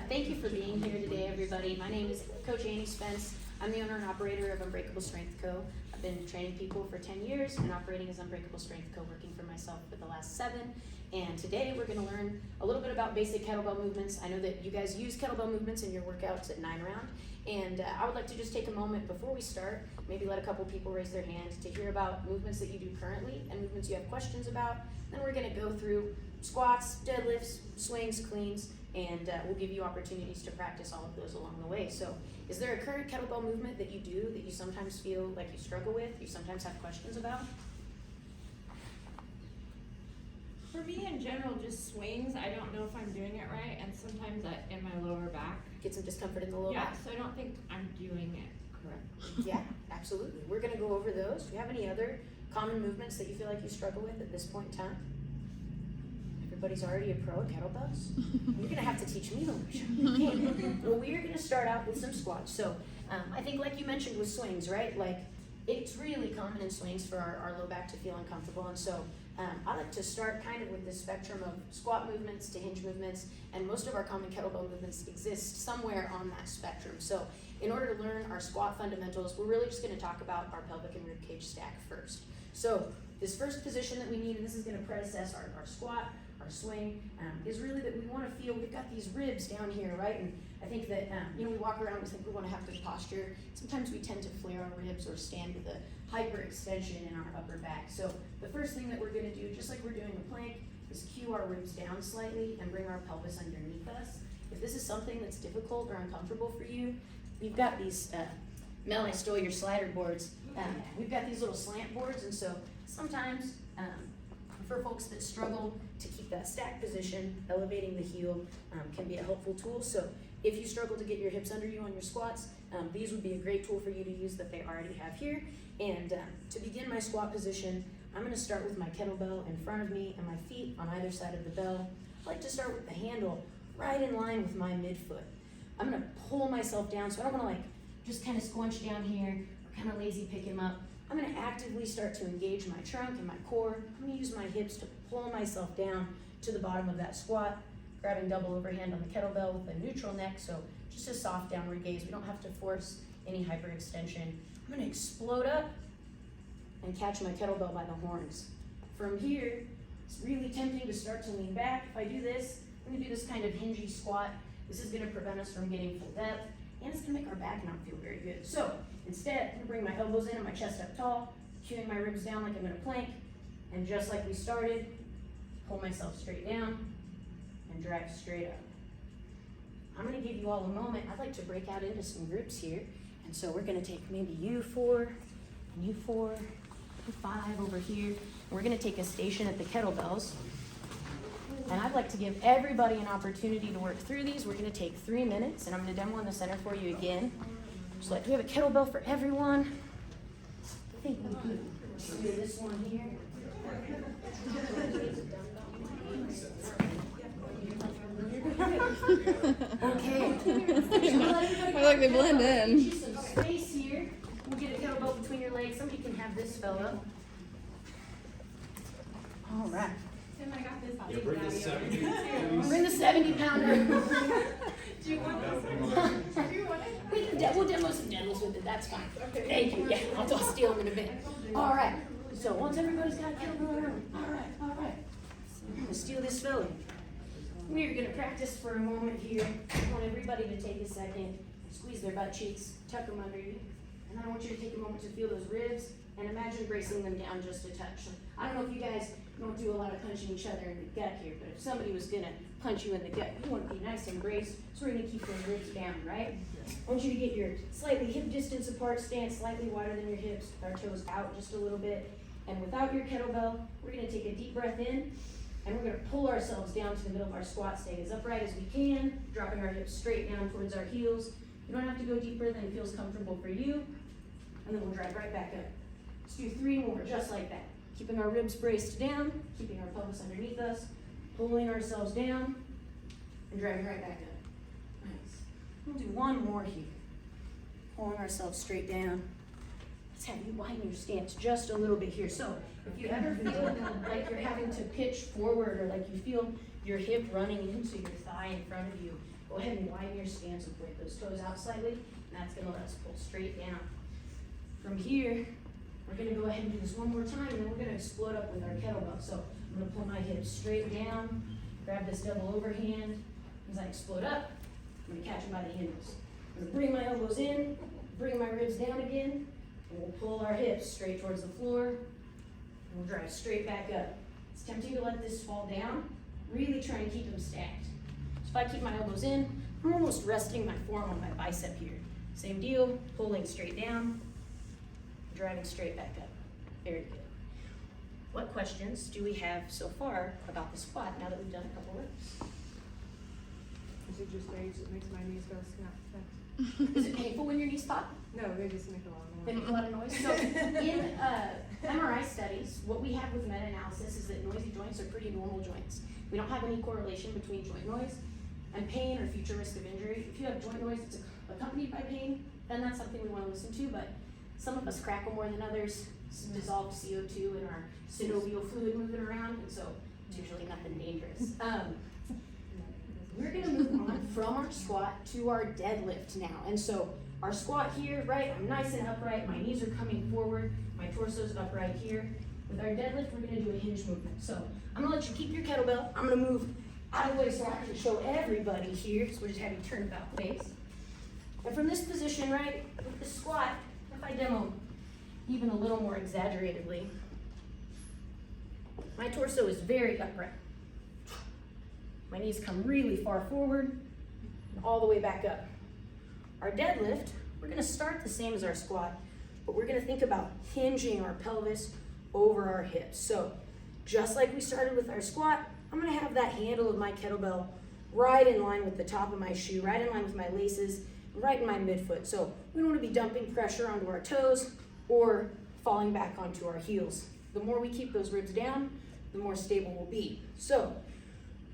Thank you for being here today, everybody. My name is Coach Annie Spence. I'm the owner and operator of Unbreakable Strength Co. I've been training people for 10 years and operating as Unbreakable Strength Co. working for myself for the last 7. And today we're going to learn a little bit about basic kettlebell movements. I know that you guys use kettlebell movements in your workouts at 9 Round. And I would like to just take a moment before we start, maybe let a couple people raise their hands to hear about movements that you do currently and movements you have questions about. Then we're going to go through squats, deadlifts, swings, cleans, and we'll give you opportunities to practice all of those along the way. So is there a current kettlebell movement that you do that you sometimes feel like you struggle with, you sometimes have questions about? For me in general, just swings, I don't know if I'm doing it right, and sometimes in my lower back. Get some discomfort in the lower back? Yeah, so I don't think I'm doing it correctly. Yeah, absolutely. We're gonna go over those. Do you have any other common movements that you feel like you struggle with at this point in time? Everybody's already a pro at kettlebells. You're gonna have to teach me those. Well, we are gonna start out with some squats. So I think like you mentioned with swings, right? Like it's really common in swings for our low back to feel uncomfortable. And so I like to start kind of with this spectrum of squat movements to hinge movements, and most of our common kettlebell movements exist somewhere on that spectrum. So in order to learn our squat fundamentals, we're really just gonna talk about our pelvic and rib cage stack first. So this first position that we need, and this is gonna predecess our squat, our swing, is really that we wanna feel, we've got these ribs down here, right? And I think that, we walk around, we think we wanna have good posture. Sometimes we tend to flare our ribs or stand with a hyperextension in our upper back. So the first thing that we're gonna do, just like we're doing a plank, is cue our ribs down slightly and bring our pelvis underneath us. If this is something that's difficult or uncomfortable for you, we've got these, Mel, I stole your slider boards. We've got these little slant boards, and so sometimes, for folks that struggle to keep that stack position, elevating the heel can be a helpful tool. So if you struggle to get your hips under you on your squats, these would be a great tool for you to use that they already have here. And to begin my squat position, I'm gonna start with my kettlebell in front of me and my feet on either side of the bell. I like to start with the handle right in line with my midfoot. I'm gonna pull myself down, so I don't wanna like just kind of squunch down here or kind of lazy pick him up. I'm gonna actively start to engage my trunk and my core. I'm gonna use my hips to pull myself down to the bottom of that squat, grabbing double overhand on the kettlebell with a neutral neck, so just a soft downward gaze. We don't have to force any hyperextension. I'm gonna explode up and catch my kettlebell by the horns. From here, it's really tempting to start to lean back. If I do this, I'm gonna do this kind of hingy squat. This is gonna prevent us from getting full depth, and it's gonna make our back not feel very good. So instead, I'm gonna bring my elbows in and my chest up tall, cueing my ribs down like I'm in a plank, and just like we started, pull myself straight down and drag straight up. I'm gonna give you all a moment. I'd like to break out into some groups here, and so we're gonna take maybe you 4, and you 4, you 5 over here, and we're gonna take a station at the kettlebells. And I'd like to give everybody an opportunity to work through these. We're gonna take 3 minutes, and I'm gonna demo in the center for you again. So like, do we have a kettlebell for everyone? I think we do. Let's do this one here. Okay. I like they blend in. Get you some space here. We'll get a kettlebell between your legs. Somebody can have this fella. All right. Tim, I got this. You bring the 70. Bring the 70-pounder. Do you want this? Do you want it? We'll demo some demos with it. That's fine. Okay. Thank you. Yeah, I'll steal them in a bit. All right. So once everybody's got a kettlebell around, all right. So I'm gonna steal this fella. We are gonna practice for a moment here. I want everybody to take a second, squeeze their butt cheeks, tuck them under you, and then I want you to take a moment to feel those ribs and imagine bracing them down just a touch. I don't know if you guys don't do a lot of punching each other in the gut here, but if somebody was gonna punch you in the gut, you want to be nice and braced, so we're gonna keep those ribs down, right? I want you to get your slightly hip distance apart stance, slightly wider than your hips, with our toes out just a little bit. And without your kettlebell, we're gonna take a deep breath in, and we're gonna pull ourselves down to the middle of our squat, staying as upright as we can, dropping our hips straight down towards our heels. You don't have to go deeper than feels comfortable for you, and then we'll drag right back up. Let's do 3 more, just like that. Keeping our ribs braced down, keeping our pelvis underneath us, pulling ourselves down, and dragging right back up. Nice. We'll do 1 more here. Pulling ourselves straight down. Let's have you widen your stance just a little bit here. So if you ever feel like you're having to pitch forward, or like you feel your hip running into your thigh in front of you. Go ahead and widen your stance and point those toes out slightly, and that's gonna let us pull straight down. From here, we're gonna go ahead and do this one more time, and then we're gonna explode up with our kettlebell. So I'm gonna pull my hips straight down, grab this double overhand. As I explode up, I'm gonna catch them by the handles. I'm gonna bring my elbows in, bring my ribs down again, and we'll pull our hips straight towards the floor, and we'll drive straight back up. It's tempting to let this fall down. Really try and keep them stacked. So if I keep my elbows in, I'm almost resting my forearm on my bicep here. Same deal, pulling straight down, driving straight back up. Very good. What questions do we have so far about the squat now that we've done a couple reps? Is it just age that makes my knees go snap? Is it painful when your knees pop? No, they just make a lot of They noise. make a lot of noise. So in MRI studies, what we have with meta-analysis is that noisy joints are pretty normal joints. We don't have any correlation between joint noise and pain or future risk of injury. If you have joint noise that's accompanied by pain, then that's something we want to listen to, but some of us crackle more than others, dissolved CO2 in our synovial fluid moving around, and so it's usually nothing dangerous. We're gonna move on from our squat to our deadlift now. And so our squat here, right, I'm nice and upright, my knees are coming forward, my torso's upright here. With our deadlift, we're gonna do a hinge movement. So I'm gonna let you keep your kettlebell. I'm gonna move out of the way so I can show everybody here. So we'll just have you turn about face. And from this position, right, with the squat, if I demo even a little more exaggeratedly, my torso is very upright. My knees come really far forward and all the way back up. Our deadlift, we're gonna start the same as our squat, but we're gonna think about hinging our pelvis over our hips. So just like we started with our squat, I'm gonna have that handle of my kettlebell right in line with the top of my shoe, right in line with my laces, right in my midfoot. So we don't wanna be dumping pressure onto our toes or falling back onto our heels. The more we keep those ribs down, the more stable we'll be. So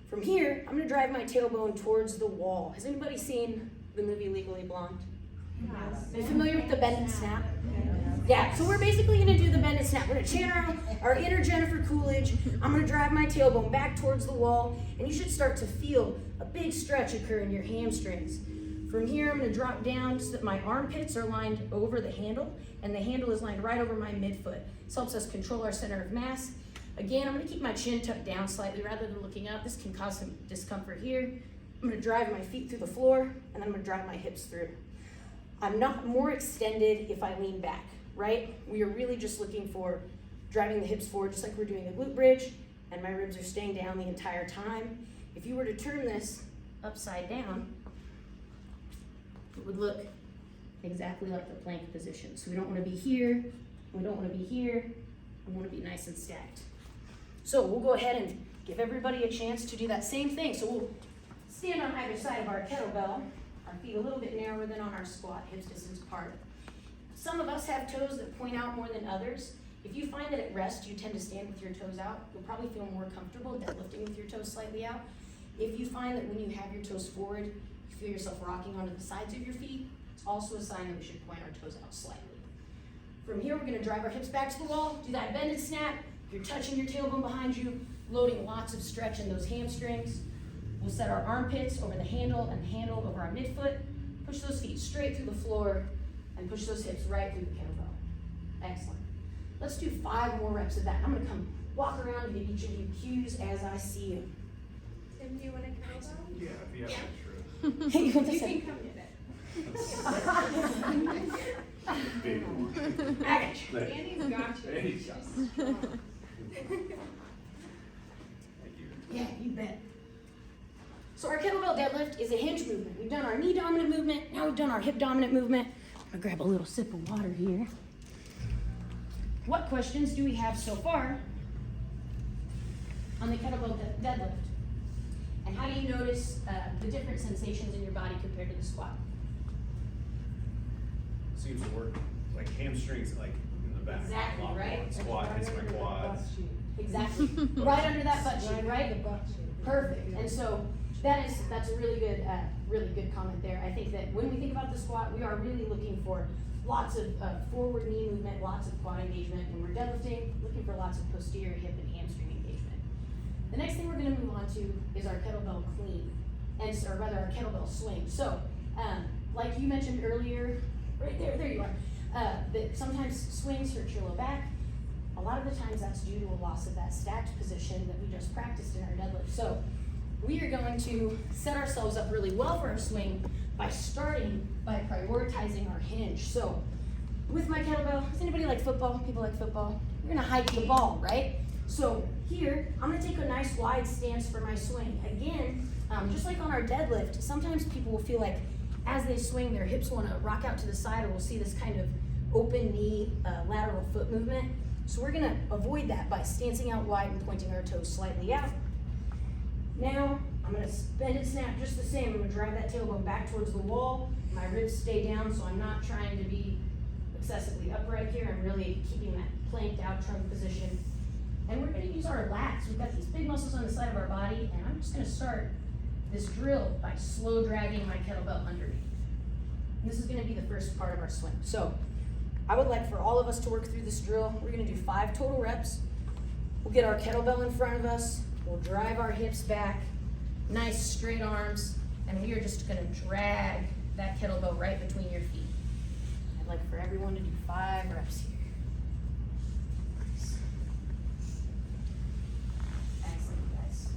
from here, I'm gonna drive my tailbone towards the wall. Has anybody seen the movie Legally Blonde? Are you familiar with the bend and snap? Yeah, so we're basically gonna do the bend and snap. We're gonna channel our inner Jennifer Coolidge. I'm gonna drive my tailbone back towards the wall, and you should start to feel a big stretch occur in your hamstrings. From here, I'm gonna drop down so that my armpits are lined over the handle, and the handle is lined right over my midfoot. This helps us control our center of mass. Again, I'm gonna keep my chin tucked down slightly rather than looking up. This can cause some discomfort here. I'm gonna drive my feet through the floor, and then I'm gonna drive my hips through. I'm not more extended if I lean back, right? We are really just looking for driving the hips forward, just like we're doing a glute bridge, and my ribs are staying down the entire time. If you were to turn this upside down, it would look exactly like the plank position. So we don't wanna be here, we don't wanna be here, we wanna be nice and stacked. So we'll go ahead and give everybody a chance to do that same thing. So we'll stand on either side of our kettlebell, our feet a little bit narrower than on our squat, hips distance apart. Some of us have toes that point out more than others. If you find that at rest you tend to stand with your toes out, you'll probably feel more comfortable deadlifting with your toes slightly out. If you find that when you have your toes forward, you feel yourself rocking onto the sides of your feet, it's also a sign that we should point our toes out slightly. From here, we're gonna drive our hips back to the wall, do that bend and snap. You're touching your tailbone behind you, loading lots of stretch in those hamstrings. We'll set our armpits over the handle and the handle over our midfoot. Push those feet straight through the floor and push those hips right through the kettlebell. Excellent. Let's do 5 more reps of that. I'm gonna come walk around and give each of you cues as I see you. Tim, do you want to kettlebell? Yeah, if you have extra. You want You this? can come get it. Big one. I got you. Andy's got you. Andy's got She's strong. Thank you. Yeah, you bet. So our kettlebell deadlift is a hinge movement. We've done our knee dominant movement, now we've done our hip dominant movement. I'm gonna grab a little sip of water here. What questions do we have so far on the kettlebell deadlift? And how do you notice the different sensations in your body compared to the squat? Seems to work like hamstrings, like in the back. Exactly, A lot more. right? Squat hits my quads. Exactly. Right under that butt cheek, right? The butt cheek. Perfect. And so that's a really good comment there. I think that when we think about the squat, we are really looking for lots of forward knee movement, lots of quad engagement. When we're deadlifting, looking for lots of posterior hip and hamstring engagement. The next thing we're gonna move on to is our kettlebell clean, or rather our kettlebell swing. So, like you mentioned earlier, right there you are, that sometimes swings hurt your low back. A lot of the times that's due to a loss of that stacked position that we just practiced in our deadlift. So, we are going to set ourselves up really well for our swing by starting by prioritizing our hinge. So, with my kettlebell, does anybody like football? People like football? We're gonna hike the ball, right? So here, I'm gonna take a nice wide stance for my swing. Again, just like on our deadlift, sometimes people will feel like as they swing, their hips wanna rock out to the side, or we'll see this kind of open knee, lateral foot movement. So we're gonna avoid that by stancing out wide and pointing our toes slightly out. Now, I'm gonna bend and snap just the same. I'm gonna drive that tailbone back towards the wall. My ribs stay down, so I'm not trying to be excessively upright here. I'm really keeping that planked out trunk position. And we're gonna use our lats. We've got these big muscles on the side of our body, and I'm just gonna start this drill by slow dragging my kettlebell underneath. And this is gonna be the first part of our swing. So, I would like for all of us to work through this drill. We're gonna do 5 total reps. We'll get our kettlebell in front of us. We'll drive our hips back, nice straight arms, and we are just gonna drag that kettlebell right between your feet. I'd like for everyone to do 5 reps here. Nice. Excellent, guys.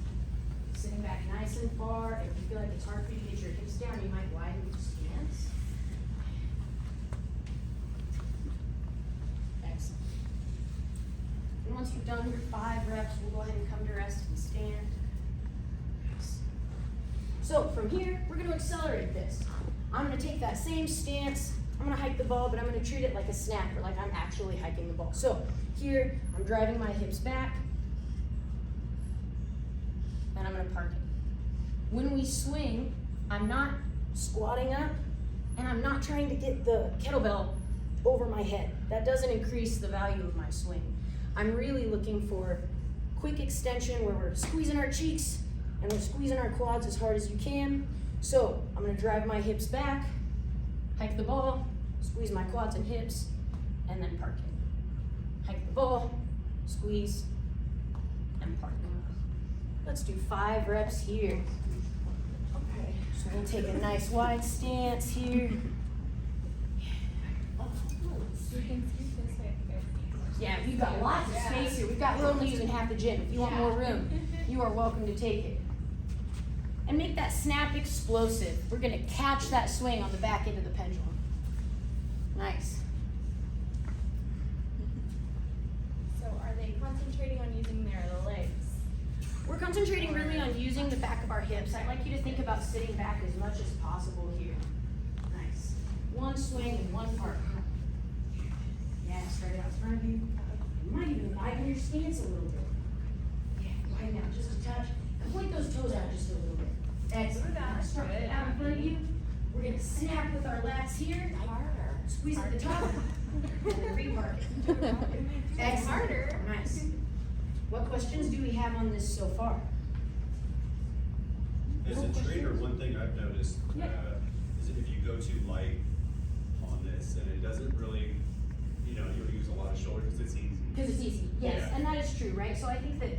Sitting back nice and far. If you feel like it's hard for you to get your hips down, you might widen your stance. Excellent. And once you've done your 5 reps, we'll go ahead and come to rest and stand. Nice. So from here, we're gonna accelerate this. I'm gonna take that same stance. I'm gonna hike the ball, but I'm gonna treat it like a snap, or like I'm actually hiking the ball. So here, I'm driving my hips back, and I'm gonna park it. When we swing, I'm not squatting up, and I'm not trying to get the kettlebell over my head. That doesn't increase the value of my swing. I'm really looking for quick extension where we're squeezing our cheeks and we're squeezing our quads as hard as you can. So I'm gonna drive my hips back, hike the ball, squeeze my quads and hips, and then park it. Hike the ball, squeeze, and park it. Let's do 5 reps here. Okay, so we'll take a nice wide stance here. Yeah, we've got lots of space here. We've got room to use in half the gym. If you want more room, you are welcome to take it. And make that snap explosive. We're gonna catch that swing on the back end of the pendulum. Nice. So are they concentrating on using their legs? We're concentrating really on using the back of our hips. I'd like you to think about sitting back as much as possible here. Nice. One swing and one part. Yeah, straight out in front of you. You might even widen your stance a little bit. Yeah, widen out just a touch. And point those toes out just a little bit. Excellent. Start out in front of you. We're gonna snap with our lats here. Harder. Squeeze at the top. And then re-park it. Excellent. Harder. Nice. What questions do we have on this so far? As a trainer, one thing I've noticed, Yeah. is if you go too light on this, and it doesn't really, you'll use a lot of shoulder because it's easy. Because it's easy, yes, Yeah. and that is true, right? So I think that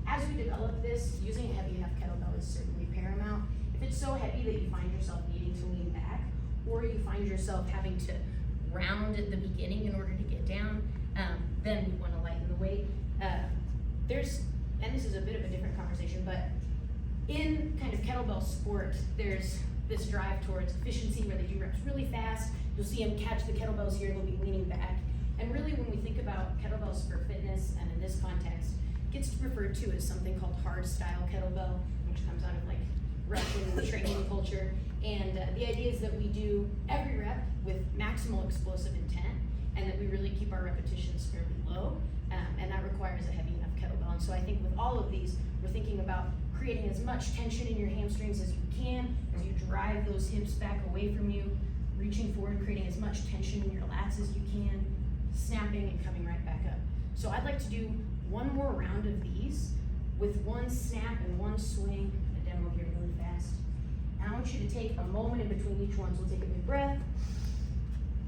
as we develop this, using a heavy enough kettlebell is certainly paramount. If it's so heavy that you find yourself needing to lean back, or you find yourself having to round at the beginning in order to get down, then we want to lighten the weight. And this is a bit of a different conversation, but in kind of kettlebell sport, there's this drive towards efficiency where they do reps really fast. You'll see them catch the kettlebells here, they'll be leaning back. And really when we think about kettlebells for fitness, and in this context, it gets referred to as something called hard style kettlebell, which comes out of like Russian training culture. And the idea is that we do every rep with maximal explosive intent, and that we really keep our repetitions fairly low, and that requires a heavy enough kettlebell. And so I think with all of these, we're thinking about creating as much tension in your hamstrings as you can, as you drive those hips back away from you, reaching forward, creating as much tension in your lats as you can, snapping and coming right back up. So I'd like to do one more round of these with one snap and one swing, a demo here really fast. And I want you to take a moment in between each one. So we'll take a big breath,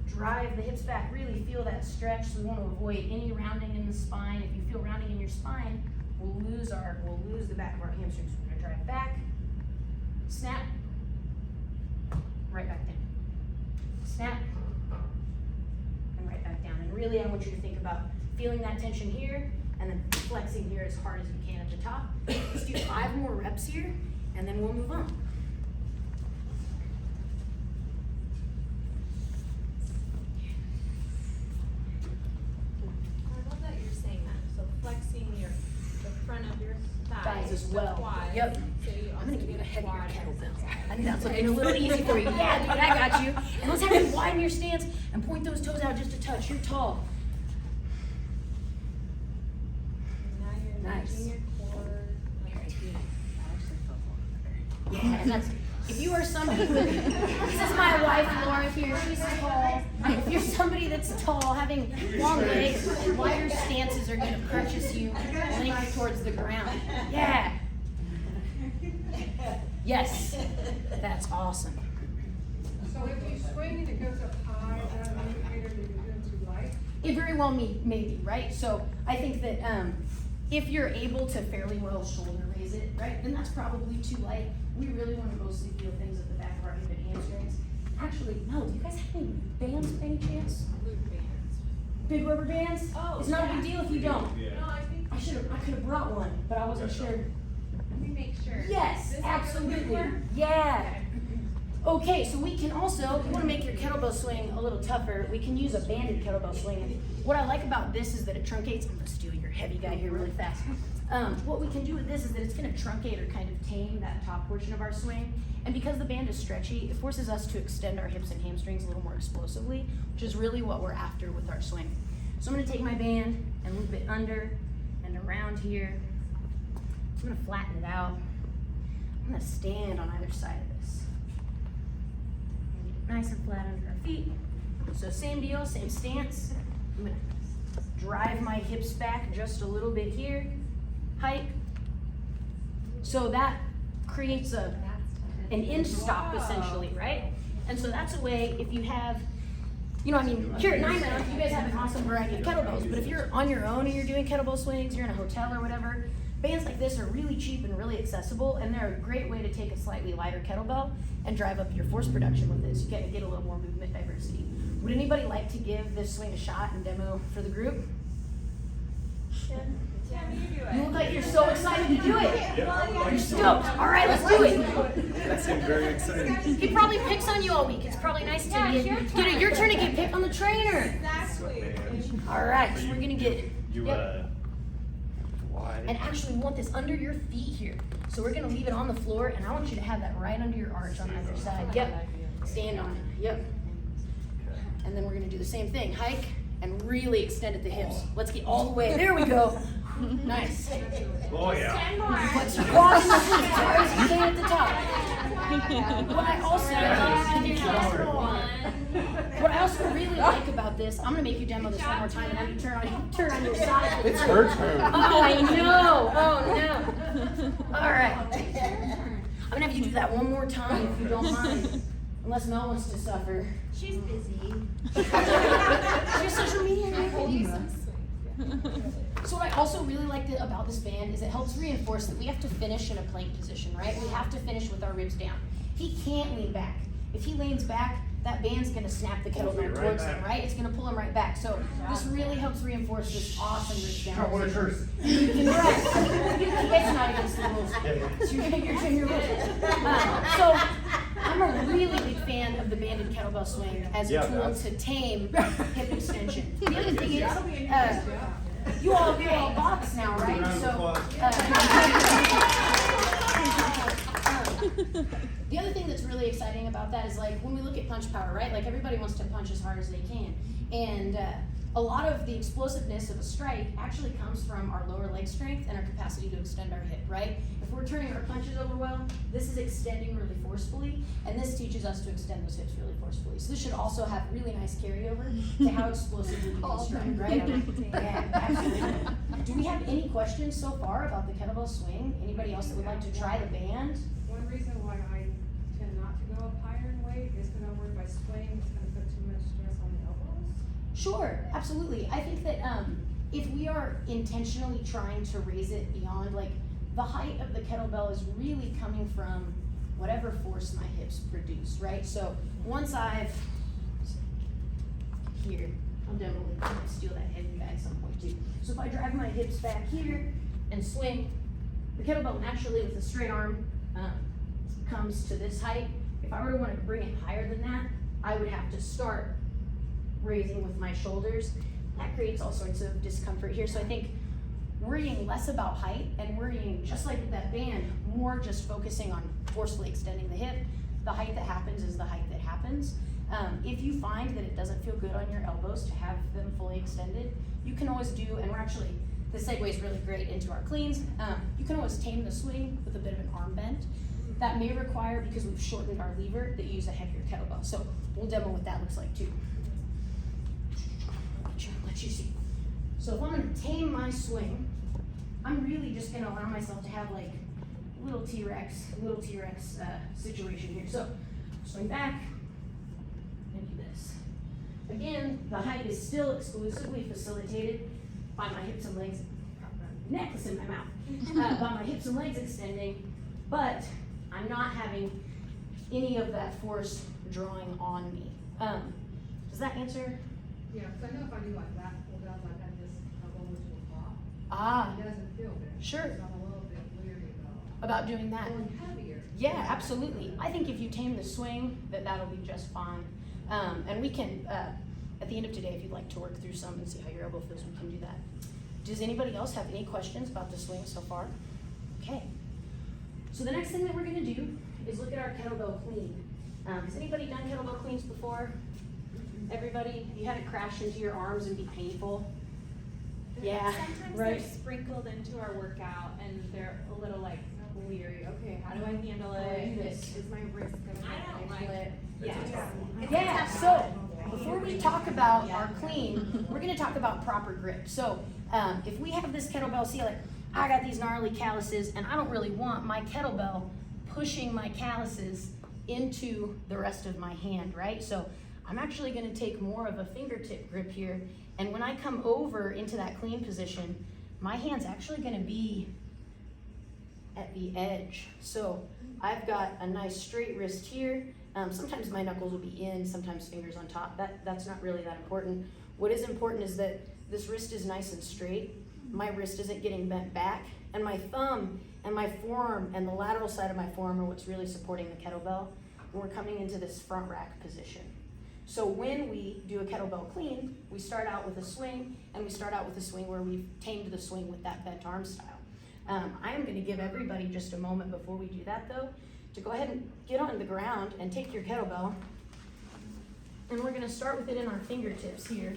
drive the hips back, really feel that stretch. So we want to avoid any rounding in the spine. If you feel rounding in your spine, we'll lose the back of our hamstrings. We're gonna drive back, snap, right back down. Snap, and right back down. And really I want you to think about feeling that tension here, and then flexing here as hard as you can at the top. Let's do 5 more reps here, and then we'll move on. I love that you're saying that, so flexing the front of your Thighs as well. the quads, Yep. so you I'm also gonna give you get a heavier quad kettlebell. exercise. I think that's looking a little easy for you. Yeah, dude, I got you. And let's have you widen your stance and point those toes out just a touch. You're tall. And now you're Nice. engaging your core. Yeah, and that's, if you are somebody with, this is my wife Laura here, she's tall. If you're somebody that's tall, having long legs and wider stances are gonna purchase you length towards the ground. Yeah. Yes, that's awesome. So if you swing and it goes up high, is that an indicator that you're doing too light? It very well may be, right? So I think that if you're able to fairly well shoulder raise it, right, then that's probably too light. We really want to mostly feel things at the back of our hip and hamstrings. Actually, no, do you guys have any bands by any chance? Glute bands. Big rubber bands? Oh, It's not a yeah. big deal if you don't. Yeah. No, I think, I could have brought one, but I wasn't Okay. sure. let me make sure. Yes, This is absolutely. before? Yeah. Okay, so we can also, if you want to make your kettlebell swing a little tougher, we can use a banded kettlebell swing. And what I like about this is that it truncates. I'm going to steal your heavy guy here really fast. What we can do with this is that it's going to truncate or kind of tame that top portion of our swing. And because the band is stretchy, it forces us to extend our hips and hamstrings a little more explosively, which is really what we're after with our swing. So I'm going to take my band and loop it under and around here. I'm going to flatten it out. I'm going to stand on either side of this. Nice and flat under our feet. So same deal, same stance. I'm gonna drive my hips back just a little bit here. Hike. So that creates an inch stop essentially, right? And so that's a way if you have, you know, I mean, here at 9 Round, you guys have an awesome variety of kettlebells, but if you're on your own and you're doing kettlebell swings, you're in a hotel or whatever, bands like this are really cheap and really accessible, and they're a great way to take a slightly lighter kettlebell and drive up your force production with this. You get a little more movement diversity. Would anybody like to give this swing a shot and demo for the group? Tim, you do it. You look like you're so excited to do it. Yeah. You're stoked. All right, let's do it. That seemed very exciting. He probably picks on you all week. It's probably nice to Yeah, get your turn to get picked on the trainer. Exactly. All right, so we're gonna get. Yep. Why? And actually, we want this under your feet here. So we're gonna leave it on the floor, and I want you to have that right under your arch on either side. Yep. Stand on it. Yep. And then we're gonna do the same thing. Hike and really extend at the hips. Let's get all the way. There we go. Nice. Oh, yeah. 10 more. Put your quads as hard as you can at the top. What I also what I also really like about this, I'm gonna make you demo this one more time, and have you turn on your side. It's her turn. Oh, I know. Oh no. All right. I'm gonna have you do that one more time if you don't mind, unless Mel wants to suffer. She's busy. Your social media. So what I also really like about this band is it helps reinforce that we have to finish in a plank position, right? We have to finish with our ribs down. He can't lean back. If he leans back, that band's gonna snap the kettlebell towards him, right? It's gonna pull him right back. So this really helps reinforce this awesome ribs down. What is hers? You can rest. It's not against the rules. It's your rules. So I'm a really big fan of the banded kettlebell swing as a tool to tame hip extension. The other thing is, you all box now, right? So the other thing that's really exciting about that is like when we look at punch power, right? Like everybody wants to punch as hard as they can, and a lot of the explosiveness of a strike actually comes from our lower leg strength and our capacity to extend our hip, right? If we're turning our punches over well, this is extending really forcefully, and this teaches us to extend those hips really forcefully. So this should also have really nice carryover to how explosively we can strike, right? Yeah, absolutely. Do we have any questions so far about the kettlebell swing? Anybody else that would like to try the band? One reason why I tend not to go up higher in weight is because I'm worried by swaying, it's gonna put too much stress on the elbows. Sure, absolutely. I think that if we are intentionally trying to raise it beyond, like, the height of the kettlebell is really coming from whatever force my hips produce, right? So once I've, here, I'll definitely steal that heavy guy at some point too. So if I drive my hips back here and swing, the kettlebell naturally with a straight arm comes to this height. If I were to want to bring it higher than that, I would have to start raising with my shoulders. That creates all sorts of discomfort here. So I think worrying less about height and worrying, just like with that band, more just focusing on forcefully extending the hip. The height that happens is the height that happens. If you find that it doesn't feel good on your elbows to have them fully extended, you can always do, and we're actually, this segues really great into our cleans. You can always tame the swing with a bit of an arm bend. That may require, because we've shortened our lever, that you use a heavier kettlebell. So we'll demo what that looks like too. Let you see. So if I'm gonna tame my swing, I'm really just gonna allow myself to have like a little T-Rex situation here. So swing back and do this. Again, the height is still exclusively facilitated by my hips and legs, necklace in my mouth, by my hips and legs extending, but I'm not having any of that force drawing on me. Does that answer? Yeah, because I know if I do like that, pull down like that, this elbow which will pop. Ah, It doesn't feel good. Sure. So I'm a little bit leery about about doing that. going heavier. Yeah, absolutely. I think if you tame the swing, that'll be just fine. And we can, at the end of today, if you'd like to work through some and see how your elbow feels, we can do that. Does anybody else have any questions about the swing so far? Okay. So the next thing that we're gonna do is look at our kettlebell clean. Has anybody done kettlebell cleans before? Everybody? You had it crash into your arms and be painful? Yeah, Sometimes right. they're sprinkled into our workout and they're a little like leery. Okay, how do I handle it? Is my wrist gonna handle it? It's a tough one. Yeah, so before we talk about our clean, we're gonna talk about proper grip. So if we have this kettlebell, see, like, I got these gnarly calluses and I don't really want my kettlebell pushing my calluses into the rest of my hand, right? So I'm actually gonna take more of a fingertip grip here, and when I come over into that clean position, my hand's actually gonna be at the edge. So I've got a nice straight wrist here. Sometimes my knuckles will be in, sometimes fingers on top. That's not really that important. What is important is that this wrist is nice and straight. My wrist isn't getting bent back, and my thumb and my forearm and the lateral side of my forearm are what's really supporting the kettlebell. And we're coming into this front rack position. So when we do a kettlebell clean, we start out with a swing, and we start out with a swing where we've tamed the swing with that bent arm style. I am gonna give everybody just a moment before we do that though, to go ahead and get on the ground and take your kettlebell. And we're gonna start with it in our fingertips here.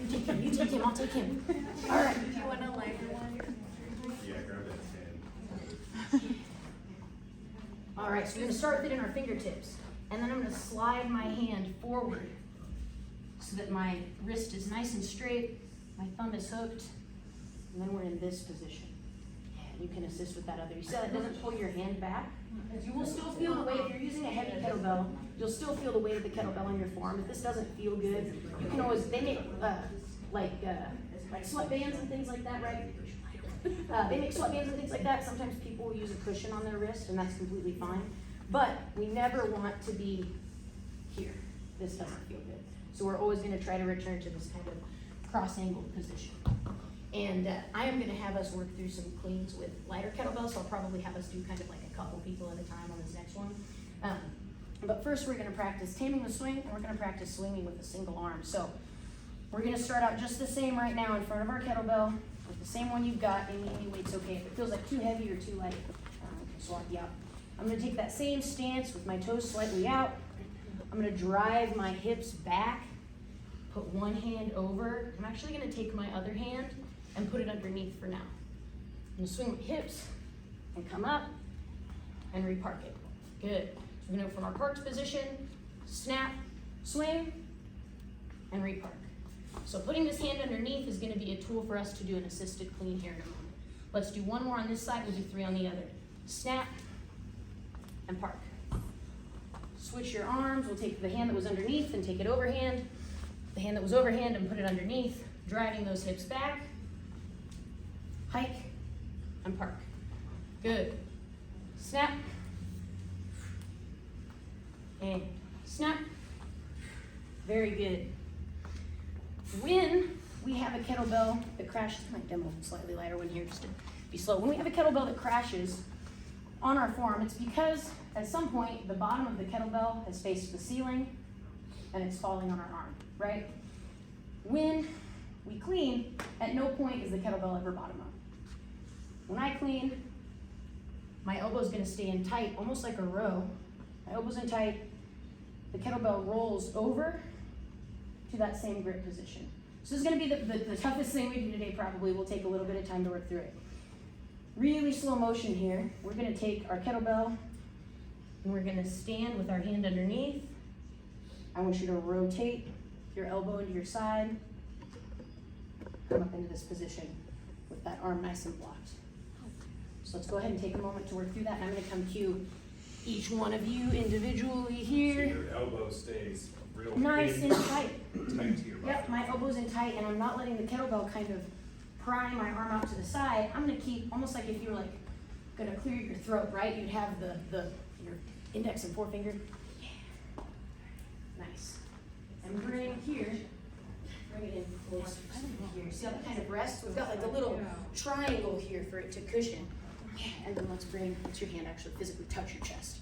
You take him, I'll take him. All right. Do you want a lighter one? Yeah, grab that 10. All right, so we're gonna start with it in our fingertips. And then I'm gonna slide my hand forward so that my wrist is nice and straight, my thumb is hooked, and then we're in this position. And you can assist with that other. You see how it doesn't pull your hand back? You will still feel the weight, if you're using a heavy kettlebell, you'll still feel the weight of the kettlebell on your forearm. If this doesn't feel good, you can always, they make like sweatbands and things like that, right? They make sweatbands and things like that. Sometimes people will use a cushion on their wrist, and that's completely fine. But we never want to be here. This doesn't feel good. So we're always gonna try to return to this kind of cross-angled position. And I am gonna have us work through some cleans with lighter kettlebells, so I'll probably have us do kind of like a couple people at a time on this next one. But first we're gonna practice taming the swing, and we're gonna practice swinging with a single arm. So we're gonna start out just the same right now in front of our kettlebell, with the same one you've got. Any weight's okay. If it feels like too heavy or too light, we can swap you out. I'm gonna take that same stance with my toes slightly out. I'm gonna drive my hips back, put one hand over. I'm actually gonna take my other hand and put it underneath for now. I'm gonna swing my hips and come up and repark it. Good. So we're gonna go from our parked position, snap, swing, and repark. So putting this hand underneath is gonna be a tool for us to do an assisted clean here in a moment. Let's do one more on this side, we'll do 3 on the other. Snap, and park. Switch your arms. We'll take the hand that was underneath and take it overhand. The hand that was overhand and put it underneath. driving those hips back, hike, and park. Good. Snap, and snap. Very good. When we have a kettlebell that crashes, I might demo a slightly lighter one here just to be slow. When we have a kettlebell that crashes on our forearm, it's because at some point the bottom of the kettlebell has faced the ceiling and it's falling on our arm, right? When we clean, at no point is the kettlebell ever bottom up. When I clean, my elbow's gonna stay in tight, almost like a row. My elbow's in tight, the kettlebell rolls over to that same grip position. So this is gonna be the toughest thing we do today probably. We'll take a little bit of time to work through it. Really slow motion here. We're gonna take our kettlebell and we're gonna stand with our hand underneath. I want you to rotate your elbow into your side. Come up into this position with that arm nice and blocked. So let's go ahead and take a moment to work through that. And I'm gonna come cue each one of you individually So here. your elbow stays real Nice in, and tight. tight to your body. Yep, my elbow's in tight and I'm not letting the kettlebell kind of pry my arm out to the side. I'm gonna keep, almost like if you were like gonna clear your throat, right? You'd have your index and forefinger. Yeah. Nice. And bring here, bring it in close here. See how that kind of rests? We've got like a little triangle here for it to cushion. Yeah, and then let's your hand actually physically touch your chest.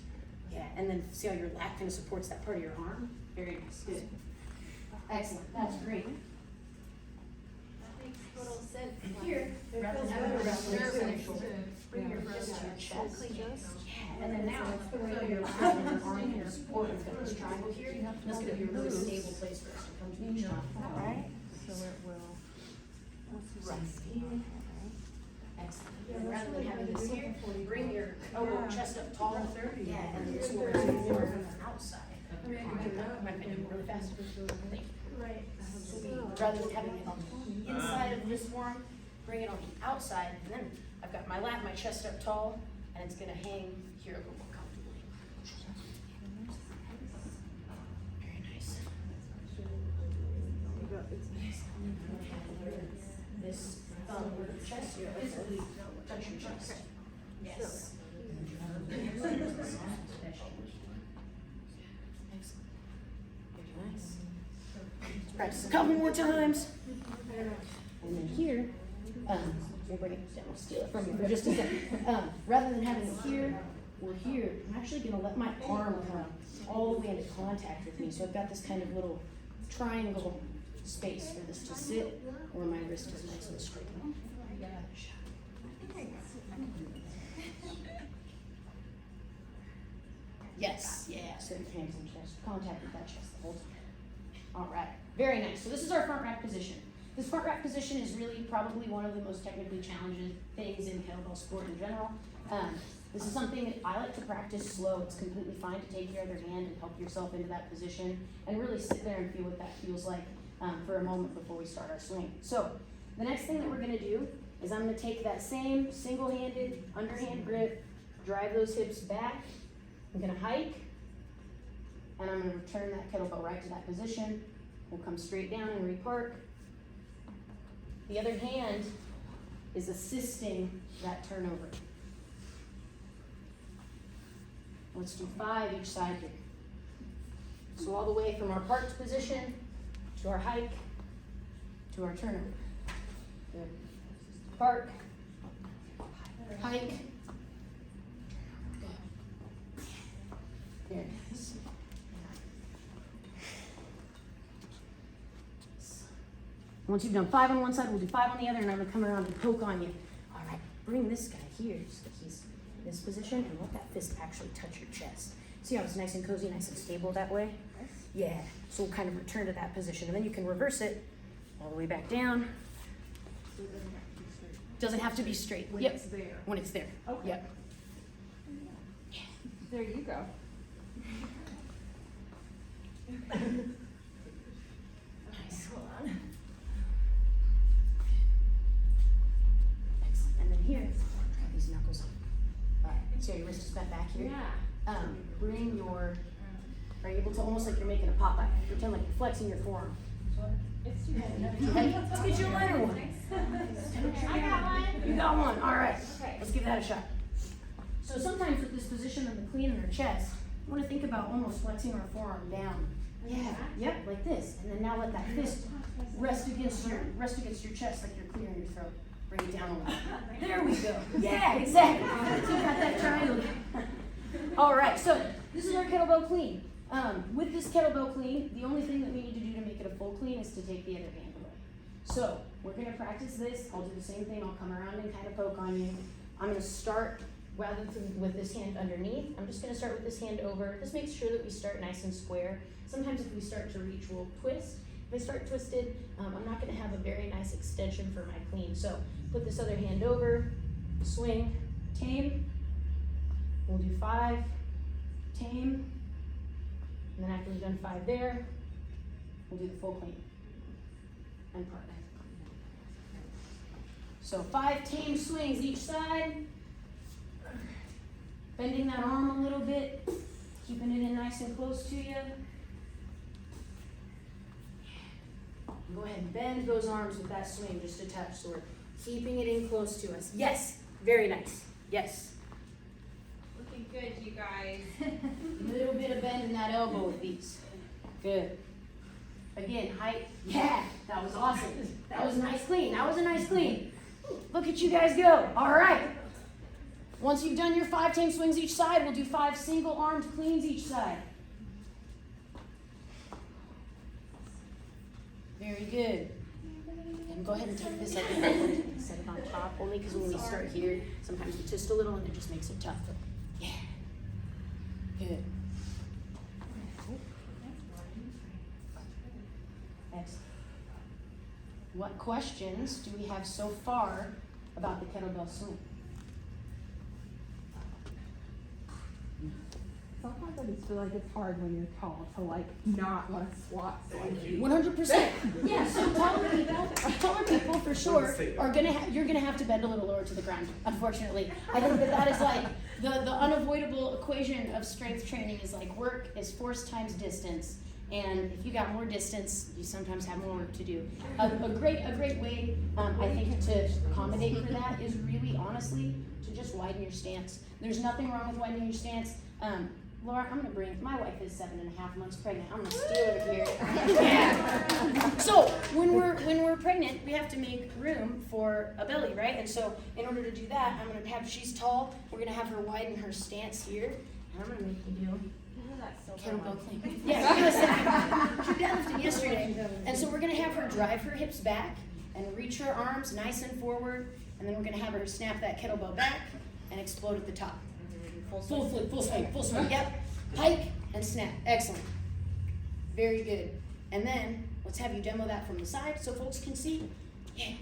Yeah, and then see how your lat kind of supports that part of your arm? Very nice, good. Excellent, that's great. That makes total sense. Here, rather than having your wrist on your shoulder, bring your wrist to your chest. Yeah, and then now, feel your arm and your arm can support. We've got this triangle here. That's gonna be a really stable place for us to come to each other. All right? So it will. Right. Excellent. And rather than having this here, bring your elbow chest up tall. Yeah, and then this will be more from the outside. Might be doing really fast. Thank you. Right. Rather than having it on the inside of this forearm, bring it on the outside, and then I've got my lat, my chest up tall, and it's gonna hang here a little more comfortably. Very nice. This thumb over the chest, you physically touch your chest. Yes. Excellent. Very nice. Let's practice a couple more times. And then here, we'll bring it down, we'll steal it from you for just a second. Rather than having it here or here, I'm actually gonna let my arm come all the way into contact with me. So I've got this kind of little triangle space for this to sit where my wrist is nice and straight. Yes, yeah, so your hands in chest, contact with that chest the whole time. All right, very nice. So this is our front rack position. This front rack position is really probably one of the most technically challenging things in kettlebell sport in general. This is something that I like to practice slow. It's completely fine to take your other hand and help yourself into that position and really sit there and feel what that feels like for a moment before we start our swing. So the next thing that we're gonna do is I'm gonna take that same single-handed underhand grip, drive those hips back. I'm gonna hike, and I'm gonna return that kettlebell right to that position. We'll come straight down and repark. The other hand is assisting that turnover. Let's do 5 each side here. So all the way from our parked position to our hike to our turnover. Good. Park, hike. Very nice. Once you've done 5 on one side, we'll do 5 on the other, and I'm gonna come around and poke on you. All right, bring this guy here so that he's in this position, and let that fist actually touch your chest. See how it's nice and cozy, nice and stable that way? Yeah, so we'll kind of return to that position, and then you can reverse it all the way back down. Doesn't have to be straight. When Yep. it's there. When it's there. Okay. Yep. There you go. Nice. Hold on. Excellent. And then here, drive these knuckles up. All right. So your wrist is bent back here. Yeah. Bring your. Are you able to almost like you're making a Popeye? Pretend like you're flexing your forearm. It's too heavy. Too heavy? Let's get you a lighter one. I got one. You got one, all right. Okay. Let's give that a shot. So sometimes with this position of the clean in our chest, we want to think about almost flexing our forearm down. Yeah, yep, like this. And then now let that fist rest against your chest like you're clearing your throat. Bring it down a little. There we go. Yeah, exactly. So you got that triangle. All right, so this is our kettlebell clean. With this kettlebell clean, the only thing that we need to do to make it a full clean is to take the other hand away. So we're gonna practice this. I'll do the same thing. I'll come around and kind of poke on you. I'm gonna start rather than with this hand underneath. I'm just gonna start with this hand over. This makes sure that we start nice and square. Sometimes if we start to reach, we'll twist. If I start twisted, I'm not gonna have a very nice extension for my clean. So put this other hand over, swing, tame. We'll do 5, tame. And then after we've done 5 there, we'll do the full clean and part. So 5 tame swings each side. Bending that arm a little bit, keeping it in nice and close to you. Go ahead and bend those arms with that swing just a touch, so we're keeping it in close to us. Yes, very nice. Yes. Looking good, you guys. A little bit of bend in that elbow with these. Good. Again, height. Yeah, that was awesome. That was a nice clean. That was a nice clean. Look at you guys go. All right. Once you've done your 5 tame swings each side, we'll do 5 single-armed cleans each side. Very good. And go ahead and tuck this up and set it on top, only because when we start here, sometimes we twist a little and it just makes it tough. Yeah. Good. Excellent. What questions do we have so far about the kettlebell swing? Sometimes I just feel like it's hard when you're tall to like not want to squat. So like 100%. Yeah, so taller people for sure are you're gonna have to bend a little lower to the ground, unfortunately. I think that is like the unavoidable equation of strength training is like work is force times distance. And if you got more distance, you sometimes have more work to do. A great way, I think, to accommodate for that is really honestly to just widen your stance. There's nothing wrong with widening your stance. Laura, I'm gonna bring, my wife is 7.5 months pregnant. I'm gonna steal her here. Yeah. So when we're pregnant, we have to make room for a belly, right? And so in order to do that, I'm gonna have, she's tall, we're gonna have her widen her stance here. And I'm gonna make you do kettlebell clean. Yeah, we're gonna set, she deadlifted yesterday. And so we're gonna have her drive her hips back and reach her arms nice and forward. And then we're gonna have her snap that kettlebell back and explode at the top. Full flip, full swing, yep. Pike and snap, excellent. Very good. And then, let's have you demo that from the side so folks can see. Yeah.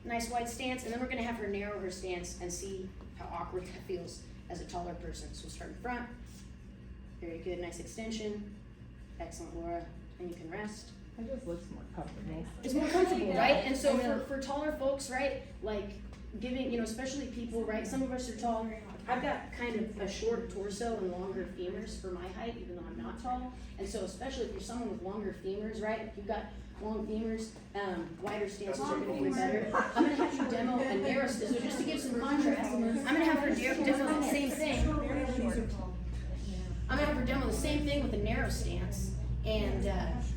Nice wide stance, and then we're gonna have her narrow her stance and see how awkward that feels as a taller person. So we'll start in front. Very good, nice extension. Excellent, Laura. And you can rest. it just looks more comfortable. It's more comfortable, right? And so for taller folks, right, like giving, especially people, right, some of us are tall. I've got kind of a short torso and longer femurs for my height, even though I'm not tall. And so especially if you're someone with longer femurs, right, if you've got long femurs, wider stances are gonna be better. I'm gonna have you demo a narrow stance, so just to give some contrast, I'm gonna have her demo the same thing. I'm gonna have her demo the same thing with a narrow stance, and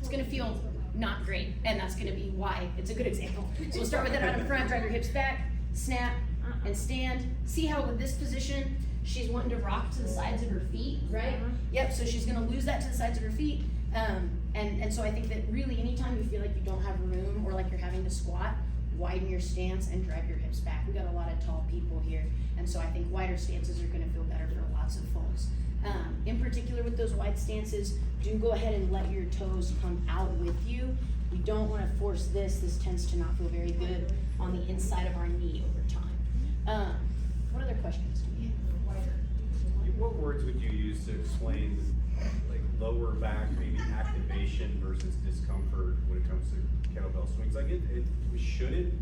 it's gonna feel not great, and that's gonna be why it's a good example. So we'll start with that out in front, drive your hips back, snap, and stand. See how with this position, she's wanting to rock to the sides of her feet, right? Yep, so she's gonna lose that to the sides of her feet. And so I think that really anytime you feel like you don't have room or like you're having to squat, widen your stance and drive your hips back. We got a lot of tall people here, and so I think wider stances are gonna feel better for lots of folks. In particular with those wide stances, do go ahead and let your toes come out with you. We don't wanna force this. This tends to not feel very good on the inside of our knee over time. What other questions do we have? What words would you use to explain like lower back, maybe activation versus discomfort when it comes to kettlebell swings? Like should it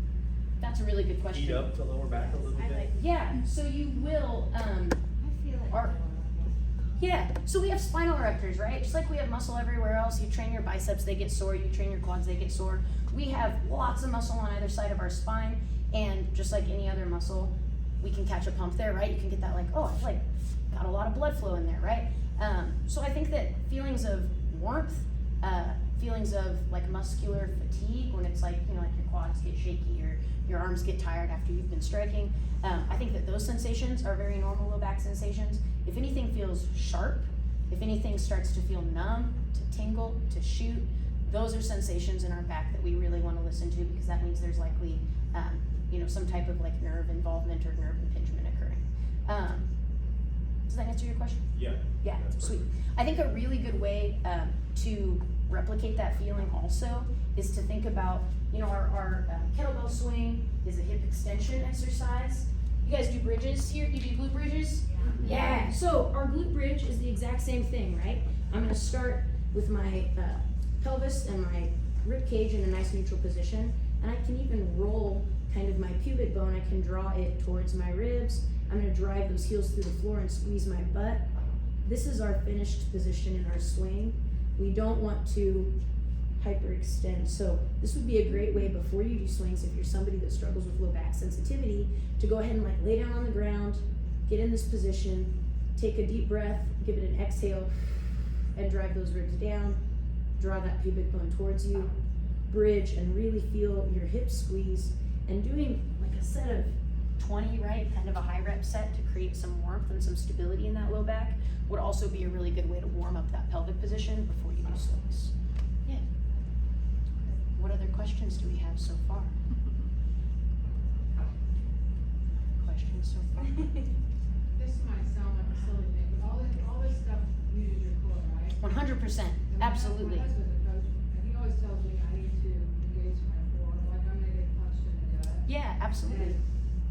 That's a really good question. heat up the lower back a little bit? Yeah, so you will, Yeah, so we have spinal erectors, right? Just like we have muscle everywhere else. You train your biceps, they get sore. You train your quads, they get sore. We have lots of muscle on either side of our spine, and just like any other muscle, we can catch a pump there, right? You can get that like, oh, I've like got a lot of blood flow in there, right? So I think that feelings of warmth, feelings of like muscular fatigue when it's like, you know, like your quads get shaky or your arms get tired after you've been striking. I think that those sensations are very normal low back sensations. If anything feels sharp, if anything starts to feel numb, to tingle, to shoot, those are sensations in our back that we really want to listen to, because that means there's likely, you know, some type of like nerve involvement or nerve impingement occurring. Does that answer your question? Yeah. Yeah, That's sweet. perfect. I think a really good way to replicate that feeling also is to think about, you know, our kettlebell swing is a hip extension exercise. You guys do bridges here? You do glute bridges? Yeah. So our glute bridge is the exact same thing, right? I'm gonna start with my pelvis and my rib cage in a nice neutral position, and I can even roll kind of my pubic bone. I can draw it towards my ribs. I'm gonna drive those heels through the floor and squeeze my butt. This is our finished position in our swing. We don't want to hyperextend. So this would be a great way before you do swings, if you're somebody that struggles with low back sensitivity, to go ahead and like lay down on the ground, get in this position, take a deep breath, give it an exhale, and drive those ribs down, draw that pubic bone towards you, bridge, and really feel your hips squeeze, and doing like a set of 20, right? Kind of a high rep set to create some warmth and some stability in that low back would also be a really good way to warm up that pelvic position before you do swings. Yeah. What other questions do we have so far? Questions so far? This might sound like a silly thing, but all this stuff uses your core, right? 100%, absolutely. My husband's a coach, and he always tells me I need to engage my core, like I'm gonna get punched in the gut. Yeah, absolutely. And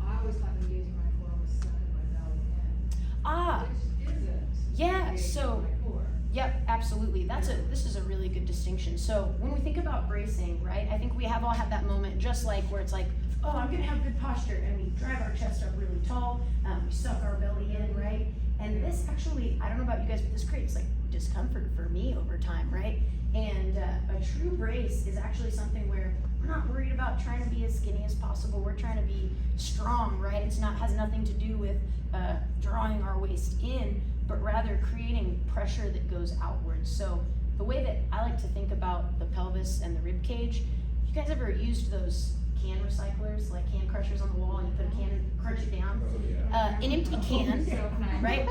I always thought engaging my core was sucking my belly in. Ah, Which isn't. yeah, engaging so, my core. yep, absolutely. This is a really good distinction. So when we think about bracing, right, I think we all have that moment just like where it's like, oh, I'm gonna have good posture, and we drive our chest up really tall, we suck our belly in, right? And this actually, I don't know about you guys, but this creates like discomfort for me over time, right? And a true brace is actually something where we're not worried about trying to be as skinny as possible. We're trying to be strong, right? Has nothing to do with drawing our waist in, but rather creating pressure that goes outwards. So the way that I like to think about the pelvis and the rib cage, you guys ever used those can recyclers, like can crushers on the wall, and you put a can and crunch it down? Oh, yeah. An empty can, right?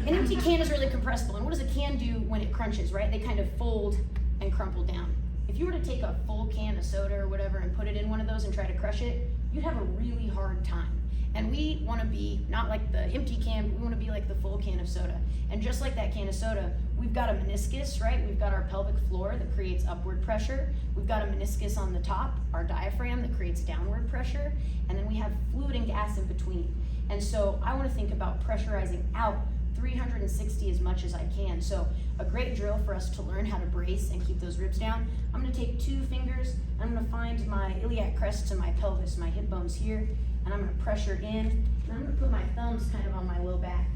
An empty can is really compressible, and what does a can do when it crunches, right? They kind of fold and crumple down. If you were to take a full can of soda or whatever and put it in one of those and try to crush it, you'd have a really hard time. And we want to be not like the empty can, but we want to be like the full can of soda. And just like that can of soda, we've got a meniscus, right? We've got our pelvic floor that creates upward pressure. We've got a meniscus on the top, our diaphragm that creates downward pressure. And then we have fluid and gas in between. And so I want to think about pressurizing out 360 as much as I can. So a great drill for us to learn how to brace and keep those ribs down. I'm going to take 2 fingers. I'm going to find my iliac crest to my pelvis, my hip bones here. And I'm gonna pressure in, and I'm gonna put my thumbs kind of on my low back.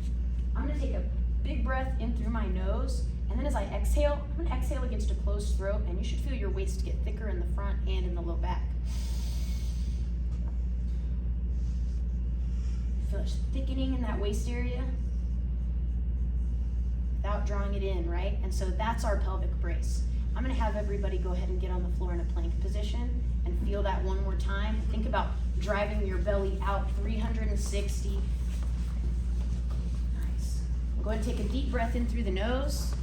I'm gonna take a big breath in through my nose, and then as I exhale, I'm gonna exhale against a closed throat, and you should feel your waist get thicker in the front and in the low back. Feel a thickening in that waist area without drawing it in, right? And so that's our pelvic brace. I'm gonna have everybody go ahead and get on the floor in a plank position and feel that one more time. Think about driving your belly out 360. Nice. Go ahead and take a deep breath in through the nose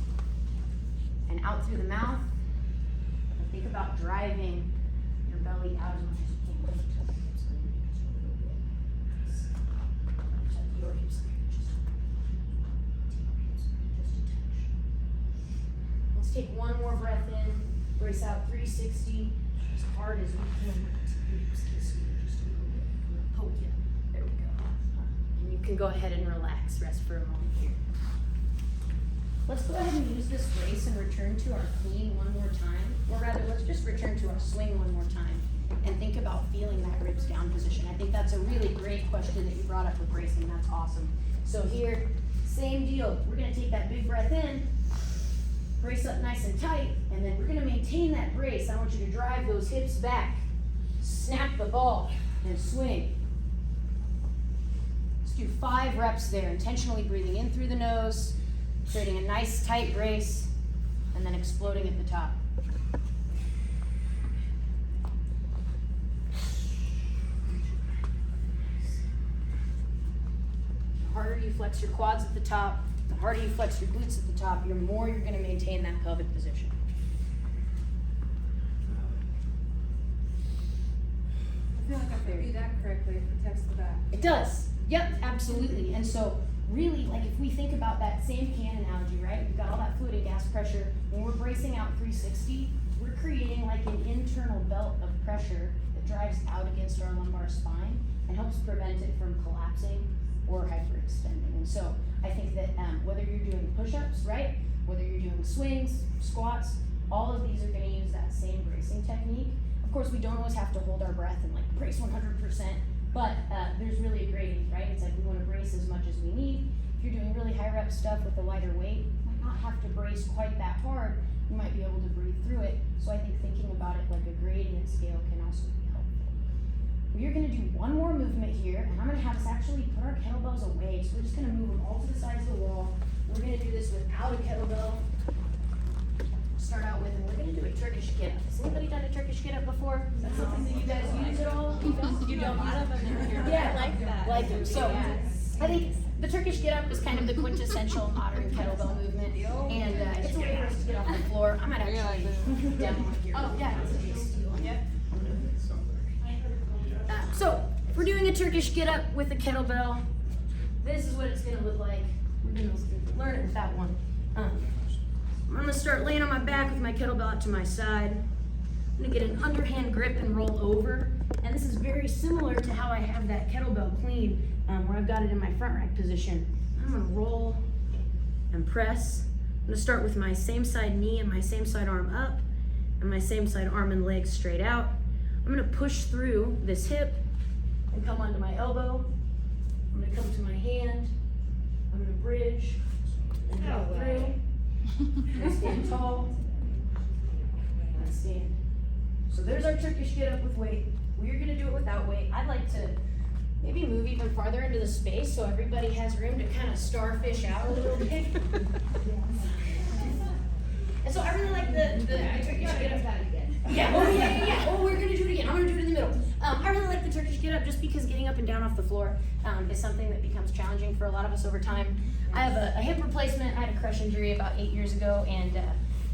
and out through the mouth. And think about driving your belly out as much as you can. Tuck your hips under just a little bit. Nice. Tuck your hips under just a touch. Let's take one more breath in. Brace out 360 as hard as we can. Poke you. There we go. And you can go ahead and relax. Rest for a moment here. Let's go ahead and use this brace and return to our clean one more time. Or rather, let's just return to our swing one more time and think about feeling that ribs down position. I think that's a really great question that you brought up with bracing. That's awesome. So here, Same deal. We're gonna take that big breath in, brace up nice and tight, and then we're gonna maintain that brace. I want you to drive those hips back, snap the ball, and swing. Let's do 5 reps there, intentionally breathing in through the nose, creating a nice tight brace, and then exploding at the top. The harder you flex your quads at the top, the harder you flex your glutes at the top, the more you're gonna maintain that pelvic position. I feel like if I do that correctly, it protects the back. It does. Yep, absolutely. And so really, like if we think about that same can analogy, right? We've got all that fluid and gas pressure. When we're bracing out 360, we're creating like an internal belt of pressure that drives out against our lumbar spine and helps prevent it from collapsing or hyperextending. And so I think that whether you're doing push-ups, right? Whether you're doing swings, squats, all of these are gonna use that same bracing technique. Of course, we don't always have to hold our breath and like brace 100%, but there's really a gradient, right? It's like we wanna brace as much as we need. If you're doing really high rep stuff with a lighter weight, you might not have to brace quite that hard. You might be able to breathe through it. So I think thinking about it like a gradient scale can also be helpful. We're gonna do one more movement here, and I'm gonna have us actually put our kettlebells away. So we're just gonna move them all to the sides of the wall. We're gonna do this without a kettlebell. Start out with, and we're gonna do a Turkish get up. Has anybody done a Turkish get up before? Is that something that you guys use at all? You don't? A lot of them in here. Yeah, I like that. Like them. So Yes. I think the Turkish get up is kind of the quintessential modern kettlebell movement, and it's a way for us to get off the floor. I might actually demo it here. Oh yeah, it's a big steal. Yep. So if we're doing a Turkish get up with a kettlebell, this is what it's gonna look like. We're gonna learn it with that one. I'm gonna start laying on my back with my kettlebell out to my side. I'm gonna get an underhand grip and roll over. And this is very similar to how I have that kettlebell clean, where I've got it in my front rack position. I'm gonna roll and press. I'm gonna start with my same side knee and my same side arm up, and my same side arm and leg straight out. I'm gonna push through this hip and come onto my elbow. I'm gonna come to my hand. I'm gonna bridge and go through. I'm gonna stand tall. And stand. So there's our Turkish get up with weight. We're gonna do it without weight. I'd like to maybe move even farther into the space so everybody has room to kind of starfish out a little bit. And so I really like the Turkish get up. Yeah, oh, we're gonna do it again. I'm gonna do it in the middle. I really like the Turkish get up just because getting up and down off the floor is something that becomes challenging for a lot of us over time. I have a hip replacement. I had a crush injury about 8 years ago, and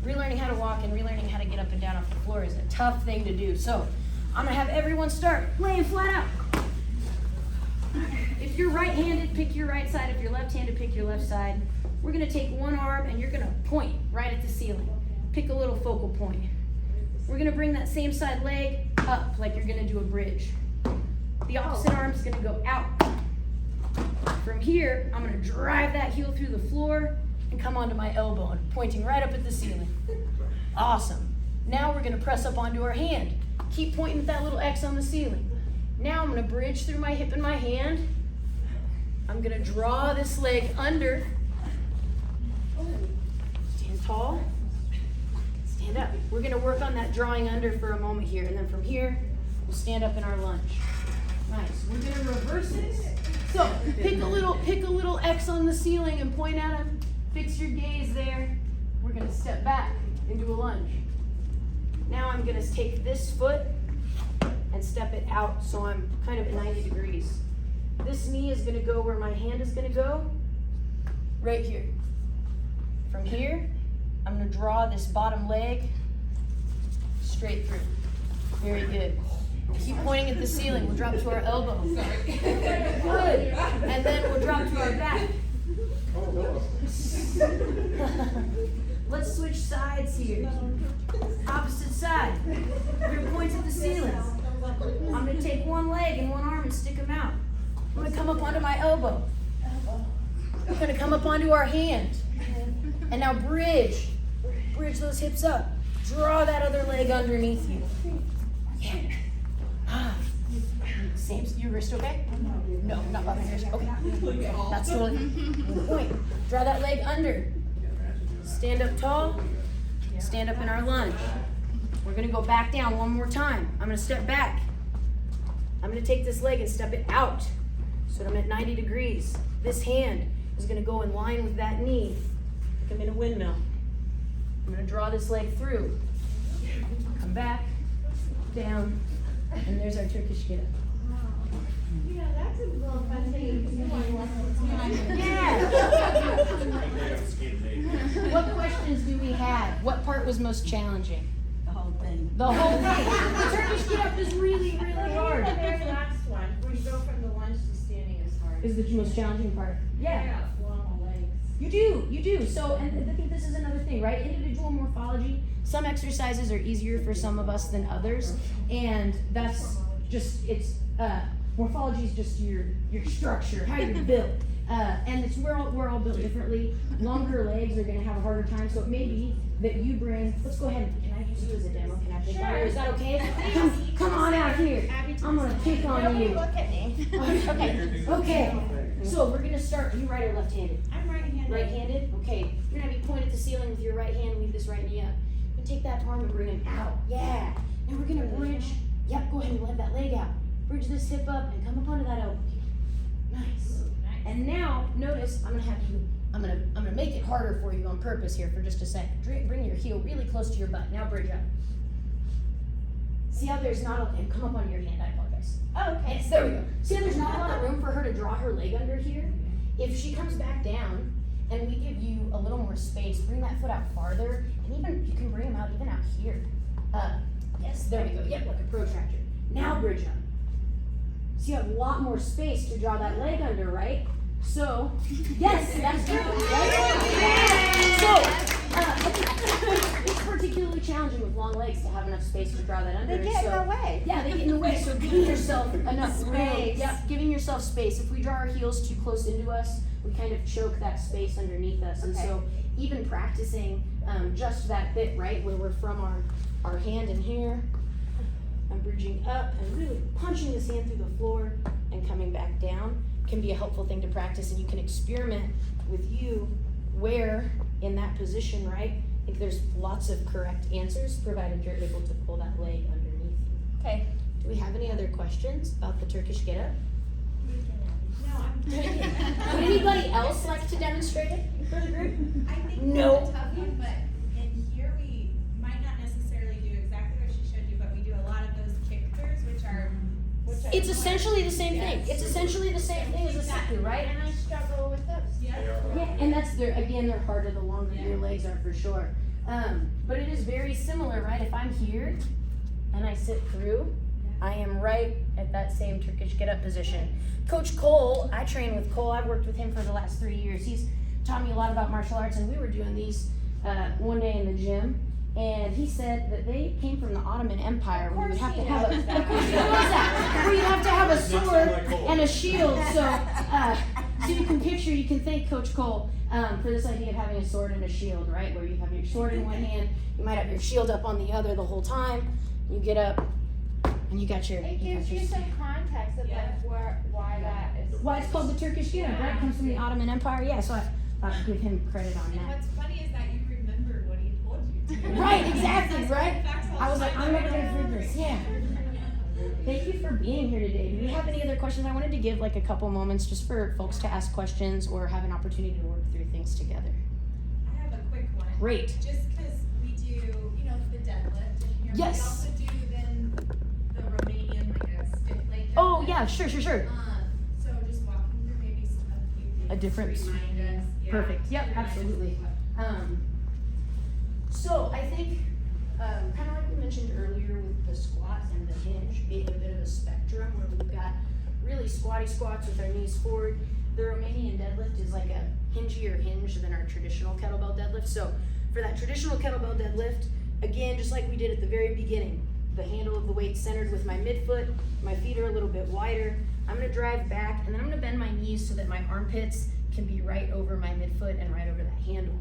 relearning how to walk and relearning how to get up and down off the floor is a tough thing to do. So I'm gonna have everyone start laying flat out. If you're right-handed, pick your right side. If you're left-handed, pick your left side. We're gonna take one arm and you're gonna point right at the ceiling. Pick a little focal point. We're gonna bring that same side leg up like you're gonna do a bridge. The opposite arm's gonna go out. From here, I'm gonna drive that heel through the floor and come onto my elbow, pointing right up at the ceiling. Awesome. Now we're gonna press up onto our hand. Keep pointing at that little X on the ceiling. Now I'm gonna bridge through my hip and my hand. I'm gonna draw this leg under. Stand tall. Stand up. We're gonna work on that drawing under for a moment here, and then from here, we'll stand up in our lunge. Nice. We're gonna reverse it. So pick a little X on the ceiling and point at him. Fix your gaze there. We're gonna step back into a lunge. Now I'm gonna take this foot and step it out so I'm kind of at 90 degrees. This knee is gonna go where my hand is gonna go, right here. From here, I'm gonna draw this bottom leg straight through. Very good. Keep pointing at the ceiling. We'll drop to our elbow. Good. And then we'll drop to our back. Let's switch sides here. Opposite side. We're gonna point at the ceiling. I'm gonna take one leg and one arm and stick them out. I'm gonna come up onto my elbow. We're gonna come up onto our hand. And now bridge. Bridge those hips up. Draw that other leg underneath you. Yeah. Same. Your wrist okay? No. No, not bothering yours. Okay. That's totally fine. Point. Draw that leg under. Stand up tall. Stand up in our lunge. We're gonna go back down one more time. I'm gonna step back. I'm gonna take this leg and step it out so that I'm at 90 degrees. This hand is gonna go in line with that knee. Like I'm in a windmill. I'm gonna draw this leg through. Come back, down, and there's our Turkish get up. You know, that's a little fun thing to do on lessons. Yeah. What questions do we have? What part was most challenging? The whole thing. The whole thing. The Turkish get up is really, really hard. The very last one, where you go from the lunge to standing is hard. Is the most challenging part. Yeah. Long legs. You do. So, and I think this is another thing, right? Individual morphology. Some exercises are easier for some of us than others, and that's just morphology is just your structure, how you're built, and we're all built differently. Longer legs are going to have a harder time, so it may be that you bring. Let's go ahead. Can I use you as a demo? Can I pick on you? Is that okay? Come on out here. I'm gonna pick on you. Look at me. Okay. So we're gonna start. Are you right or left-handed? I'm right-handed. Right-handed? Okay. You're gonna be pointed at the ceiling with your right hand, leave this right knee up. You're gonna take that arm and bring it out. Yeah. Now we're gonna bridge. Yep, go ahead and let that leg out. Bridge this hip up and come up onto that elbow. Nice. And now, notice, I'm gonna make it harder for you on purpose here for just a second. Bring your heel really close to your butt. Now bridge up. See how there's not and come up on your hand, I apologize. Oh, okay. Yes, there we go. See how there's not a lot of room for her to draw her leg under here? If she comes back down and we give you a little more space, bring that foot out farther, and even you can bring them out even out here. Yes, there we go. Yep, like a protractor. Now bridge up. So you have a lot more space to draw that leg under, right? So, yes, that's good, right? So, it's particularly challenging with long legs to have enough space to draw that under. They get in the way. Yeah, they get in the way. So giving yourself enough room. Space. Yep, giving yourself space. If we draw our heels too close into us, we kind of choke that space underneath us. And so even practicing just that bit, right, where we're from our hand in here, I'm bridging up and really punching this hand through the floor and coming back down can be a helpful thing to practice, and you can experiment with you where in that position, right? I think there's lots of correct answers provided you're able to pull that leg underneath you. Okay. Do we have any other questions about the Turkish get-up? No, I'm Would anybody else like to demonstrate it for the group? I think No. it's a tough one, but in here we might not necessarily do exactly what she showed you, but we do a lot of those kickers, which are It's essentially the same thing. It's essentially the same thing as a siku, right? And I struggle with those. Yeah, and that's they're harder the longer your legs are for sure. But it is very similar, right? If I'm here and I sit through, I am right at that same Turkish get-up position. Coach Cole, I train with Cole. I've worked with him for the last 3 years. He's taught me a lot about martial arts, and we were doing these one day in the gym. And he said that they came from the Ottoman Empire, where you would have to have where you have to have a sword and a shield. So you can thank Coach Cole for this idea of having a sword and a shield, right? Where you have your sword in one hand, you might have your shield up on the other the whole time. You get up, and you got your. It gives you some context of why that is. Why it's called the Turkish get-up, right? It comes from the Ottoman Empire. Yeah, so I thought I'd give him credit on And that. what's funny is that you remembered what he told you to. Right, exactly, right? Facts all I was the like, time. I'm never gonna forget this. Yeah. Thank you for being here today. Do we have any other questions? I wanted to give like a couple moments just for folks to ask questions or have an opportunity to work through things together. I have a quick one. Great. Just because we do, the deadlift in here. Yes. We also do then the Romanian, like a stiff leg deadlift. Oh yeah, sure. So just walking through maybe a few things. A different- to remind us. Yeah. Perfect. Yep, absolutely. So I think, kind of like we mentioned earlier with the squat and the hinge being a bit of a spectrum where we've got really squatty squats with our knees forward. The Romanian deadlift is like a hingier hinge than our traditional kettlebell deadlift. So for that traditional kettlebell deadlift, again, just like we did at the very beginning, the handle of the weight centered with my midfoot, my feet are a little bit wider. I'm gonna drive back and then I'm gonna bend my knees so that my armpits can be right over my midfoot and right over that handle.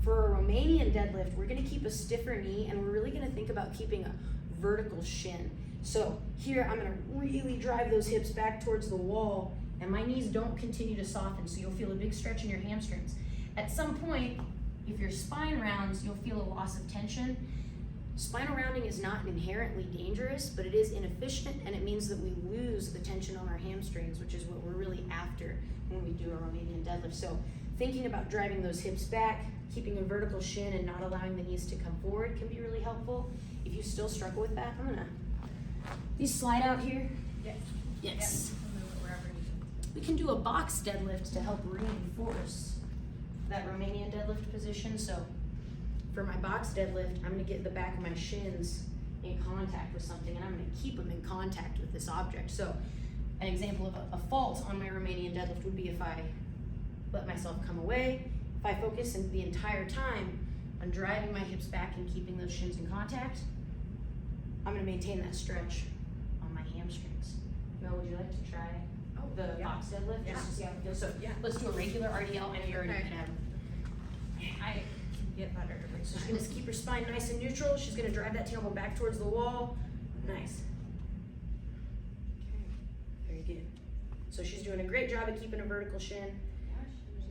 For a Romanian deadlift, we're gonna keep a stiffer knee and we're really gonna think about keeping a vertical shin. So here I'm gonna really drive those hips back towards the wall and my knees don't continue to soften, so you'll feel a big stretch in your hamstrings. At some point, if your spine rounds, you'll feel a loss of tension. Spinal rounding is not inherently dangerous, but it is inefficient, and it means that we lose the tension on our hamstrings, which is what we're really after when we do a Romanian deadlift. So thinking about driving those hips back, keeping a vertical shin and not allowing the knees to come forward can be really helpful. If you still struggle with that, these slide out here. Yes. Yes. Yep. Move it wherever you need. We can do a box deadlift to help reinforce that Romanian deadlift position. So for my box deadlift, I'm gonna get the back of my shins in contact with something, and I'm gonna keep them in contact with this object. So an example of a fault on my Romanian deadlift would be if I let myself come away, if I focus the entire time on driving my hips back and keeping those shins in contact, I'm gonna maintain that stretch on my hamstrings. Mel, would you like to try the box deadlift? Yeah. Just to see how it feels. So Yeah. let's do a regular RDL, and you already Okay. can have. I can get better every So she's time. gonna keep her spine nice and neutral. She's gonna drive that tailbone back towards the wall. Nice. Okay, very good. So she's doing a great job of keeping a vertical shin.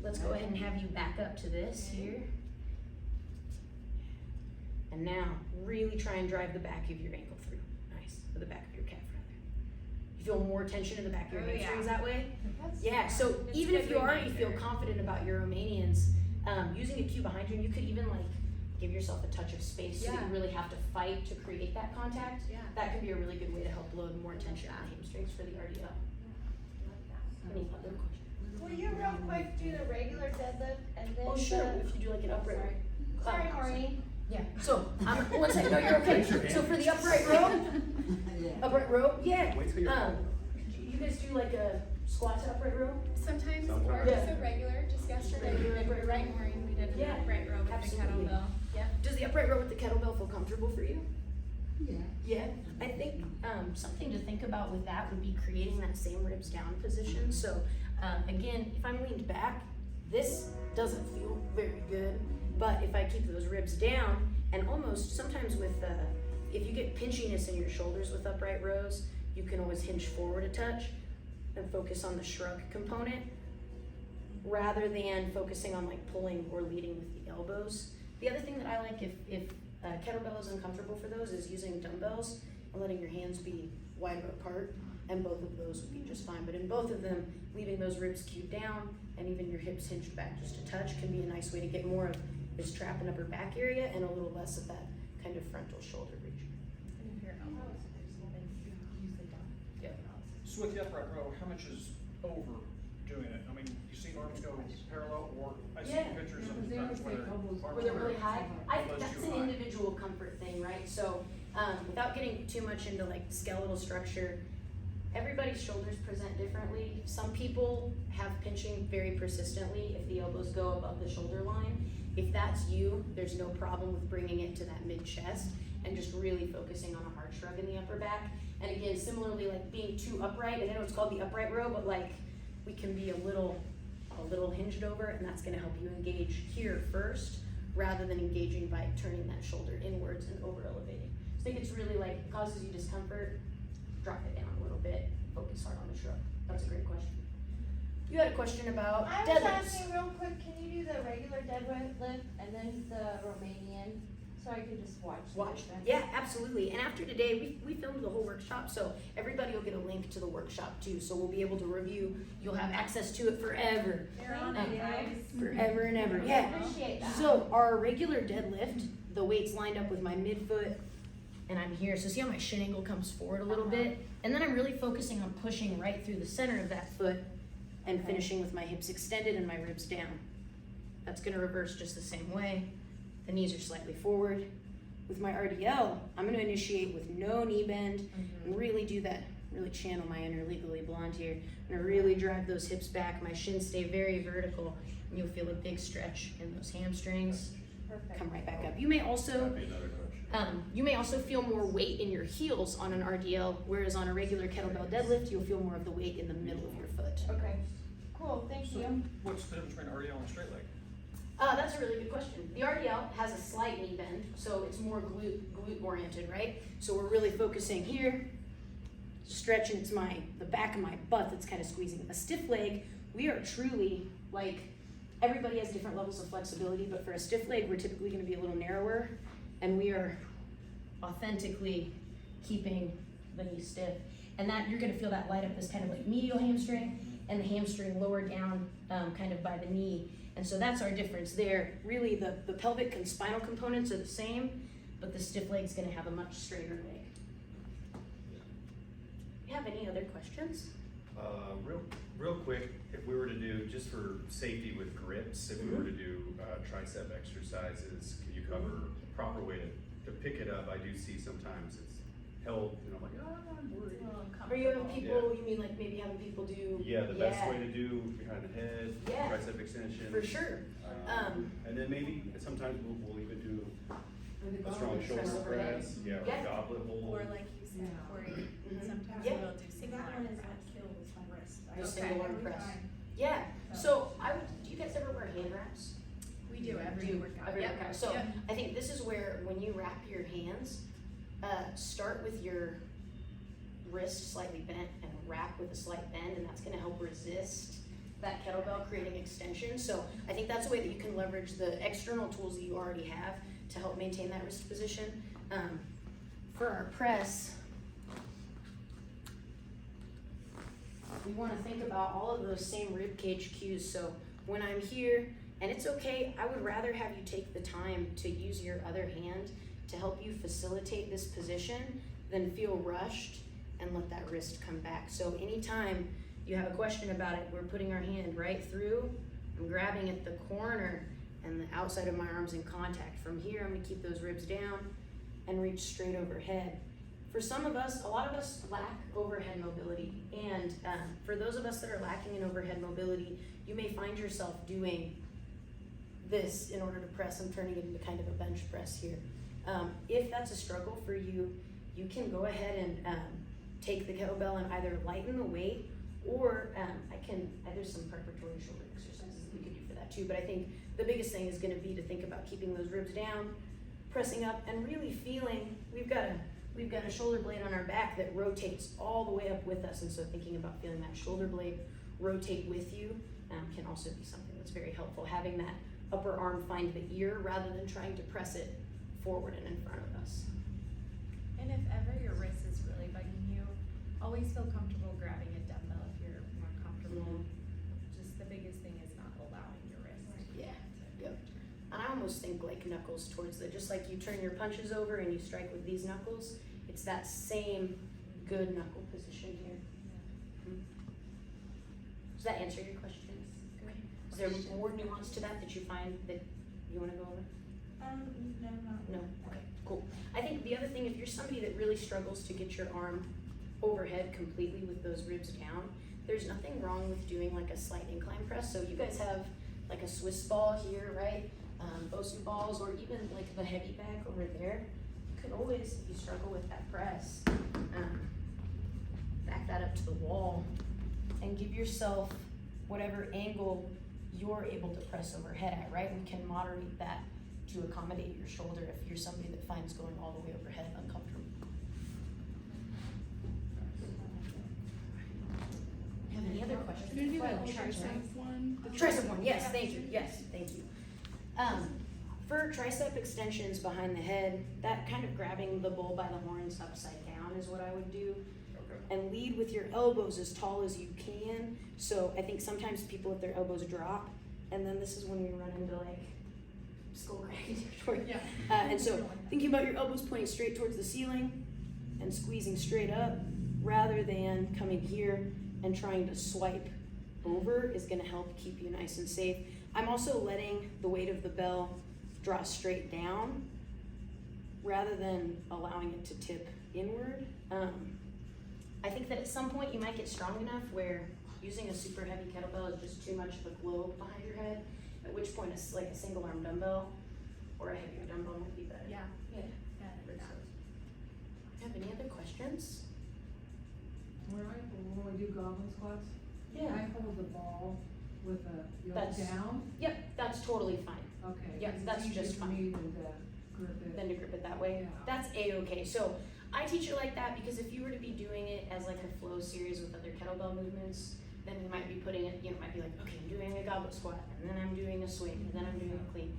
Let's go ahead and have you back up to this here. And now, really try and drive the back of your ankle through. Nice, or the back of your calf rather. You feel more tension in the back of your Oh, yeah. hamstrings that way? That's Yeah, so It's even if good you already feel reminder. confident about your Romanians, using a cue behind you, and you could even like give yourself a touch of space so that Yeah. you really have to fight to create that contact. Yeah. That could be a really good way to help load more tension on the hamstrings for the RDL. Any other questions? Will you real quick do the regular deadlift and then Oh, sure, if you do like an upright. Sorry, Maureen. Yeah, so, one second, no, you're okay. So for the upright row, yeah. Wait till you're. You guys do like a squat to upright row? Sometimes, Sometimes. or Yeah. just a regular, just yesterday, we did Regular. right morning, we did Yeah, a right row with the absolutely. kettlebell. Yeah. Does the upright row with the kettlebell feel comfortable for you? Yeah. Yeah, I think something to think about with that would be creating that same ribs down position. So again, if I'm leaned back, this doesn't feel very good. But if I keep those ribs down, and almost sometimes with if you get pinchiness in your shoulders with upright rows, you can always hinge forward a touch and focus on the shrug component rather than focusing on like pulling or leading with the elbows. The other thing that I like if kettlebell is uncomfortable for those is using dumbbells and letting your hands be wider apart, and both of those would be just fine. But in both of them, leaving those ribs cued down and even your hips hinged back just a touch can be a nice way to get more of this trap and upper back area and a little less of that kind of frontal shoulder region. And if your elbows, use the dumb. Yep. So with the upright row, how much is over doing it? I mean, you see arms go parallel, or I see Yeah. pictures of They always times where take elbows arms Where they're are- really high, I think Elbows that's too an high. individual comfort thing, right? So, without getting too much into like skeletal structure, everybody's shoulders present differently. Some people have pinching very persistently if the elbows go above the shoulder line. If that's you, there's no problem with bringing it to that mid chest and just really focusing on a hard shrug in the upper back. And again, similarly, like being too upright, and I know it's called the upright row, but like we can be a little hinged over, and that's gonna help you engage here first, rather than engaging by turning that shoulder inwards and over elevating. So I think it's really like, causes you discomfort, drop it down a little bit, focus hard on the shrug. That's a great question. You had a question about I was deadlifts. asking real quick, can you do the regular deadlift and then the Romanian, so I can just watch? the Watch. difference? Yeah, absolutely. And after today, we filmed the whole workshop, so everybody will get a link to the workshop too. So we'll be able to review. You'll have access to it forever. You're on Thank it, you. guys. Forever and ever. I Yeah. appreciate that. So our regular deadlift, the weight's lined up with my midfoot, and I'm here. So see how my shin angle comes forward a little bit? And then I'm really focusing on pushing right through the center of that foot and finishing with my hips extended and my ribs down. That's gonna reverse just the same way. The knees are slightly forward. With my RDL, I'm gonna initiate with no knee bend and really do that, really channel my inner Legally Blonde here. I'm gonna really drive those hips back. My shins stay very vertical, and you'll feel a big stretch in those hamstrings. Perfect. Come right back up. You may also That'd be another question. you may also feel more weight in your heels on an RDL, whereas on a regular kettlebell deadlift, you'll feel more of the weight in the middle of your foot. Okay, cool, thank So you. what's the difference between RDL and straight leg? That's a really good question. The RDL has a slight knee bend, so it's more glute oriented, right? So we're really focusing here, stretch and it's the back of my butt that's kind of squeezing. A stiff leg, we are truly like, everybody has different levels of flexibility, but for a stiff leg, we're typically gonna be a little narrower, and we are authentically keeping the knee stiff. And that, you're gonna feel that light up this kind of like medial hamstring, and the hamstring lower down kind of by the knee. And so that's our difference there. Really, the pelvic and spinal components are the same, but the stiff leg's gonna have a much straighter leg. You have any other questions? Real quick, if we were to do, just for safety with grips, if we were to do tricep exercises, can you cover a proper way to pick it up? I do see sometimes it's held, and I'm like, I'm worried. Are you having people, you mean like maybe having people do? Yeah, the best way to do behind the head, Yeah. tricep extension. For sure. And then maybe sometimes we'll even do And the a strong goblet shoulder press press, overhead. yeah, Yeah. or goblet hold. Or like you said, Yeah. Corey, sometimes Yeah. we'll do single That arm one is press. what kills my wrist. The Okay. single arm press. Yeah, so do you guys ever wear hand wraps? We do every Do workout. every Yep. workout. So Yep. I think this is where when you wrap your hands, start with your wrist slightly bent and wrap with a slight bend, and that's gonna help resist that kettlebell, creating extension. So I think that's a way that you can leverage the external tools that you already have to help maintain that wrist position. For our press, we wanna think about all of those same rib cage cues. So when I'm here, and it's okay, I would rather have you take the time to use your other hand to help you facilitate this position than feel rushed and let that wrist come back. So anytime you have a question about it, we're putting our hand right through, I'm grabbing at the corner and the outside of my arm's in contact. From here, I'm gonna keep those ribs down and reach straight overhead. For some of us, a lot of us lack overhead mobility, and for those of us that are lacking in overhead mobility, you may find yourself doing this in order to press. I'm turning it into kind of a bench press here. If that's a struggle for you, you can go ahead and take the kettlebell and either lighten the weight, or there's some preparatory shoulder exercises that we could do for that too. But I think the biggest thing is gonna be to think about keeping those ribs down, pressing up, and really feeling, we've got a shoulder blade on our back that rotates all the way up with us, and so thinking about feeling that shoulder blade rotate with you can also be something that's very helpful. Having that upper arm find the ear rather than trying to press it forward and in front of us. And if ever your wrist is really bugging you, always feel comfortable grabbing a dumbbell if you're more comfortable. Just the biggest thing is not allowing your wrist. Yeah, yep. And I almost think like knuckles towards just like you turn your punches over and you strike with these knuckles, it's that same good knuckle position here. Does that answer your questions? Is there more nuance to that you find that you wanna go over? No, not. No? Okay, cool. I think the other thing, if you're somebody that really struggles to get your arm overhead completely with those ribs down, there's nothing wrong with doing like a slight incline press. So you guys have like a Swiss ball here, right? Bosu balls, or even like the heavy bag over there. You can always, if you struggle with that press, back that up to the wall and give yourself whatever angle you're able to press overhead at, right? We can moderate that to accommodate your shoulder if you're somebody that finds going all the way overhead uncomfortable. Have any other questions? Can you do that tricep one? The Tricep one, yes, thank you, yes, thank you. For tricep extensions behind the head, that kind of grabbing the bull by the horns upside down is what I would do. Okay. And lead with your elbows as tall as you can. So I think sometimes people let their elbows drop, and then this is when we run into like skull cracking territory. Yeah. And so thinking about your elbows pointing straight towards the ceiling and squeezing straight up rather than coming here and trying to swipe over is gonna help keep you nice and safe. I'm also letting the weight of the bell draw straight down rather than allowing it to tip inward. I think that at some point you might get strong enough where using a super heavy kettlebell is just too much of a globe behind your head, at which point it's like a single arm dumbbell or a heavier dumbbell might be better. Yeah. Yeah. Have any other questions? When we do goblet squats, Yeah. I hold the ball with the yoke That's- down. Yep, that's totally fine. Okay. Yep, 'cause that's it's easier just for fine. me than to grip it. Than to grip it that way. Yeah. That's A-okay. So I teach it like that because if you were to be doing it as like a flow series with other kettlebell movements, then you might be putting it, might be like, okay, I'm doing a goblet squat, and then I'm doing a swing, and then I'm doing a clean.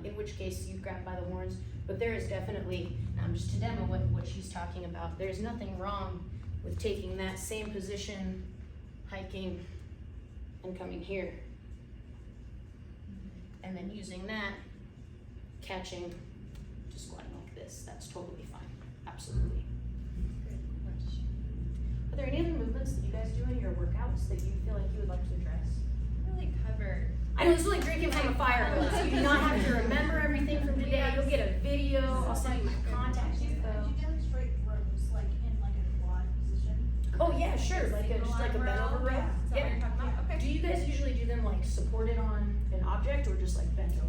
In which case you grab by the horns. But there is definitely, just to demo what she's talking about, there's nothing wrong with taking that same position, hiking, and coming here. And then using that, catching, just squatting like this. That's totally fine. Absolutely. Good question. Are there any other movements that you guys do in your workouts that you feel like you would like to address? Really covered. I know it's like drinking from a fire hose. You do not have to remember everything from today. You'll get a video. I'll send you my contact info. Could you demonstrate rows, like in like a quad position? Oh yeah, sure. Like a bent over row. Yeah. Is that what you're talking about? Okay. Do you guys usually do them like supported on an object or just like bent over?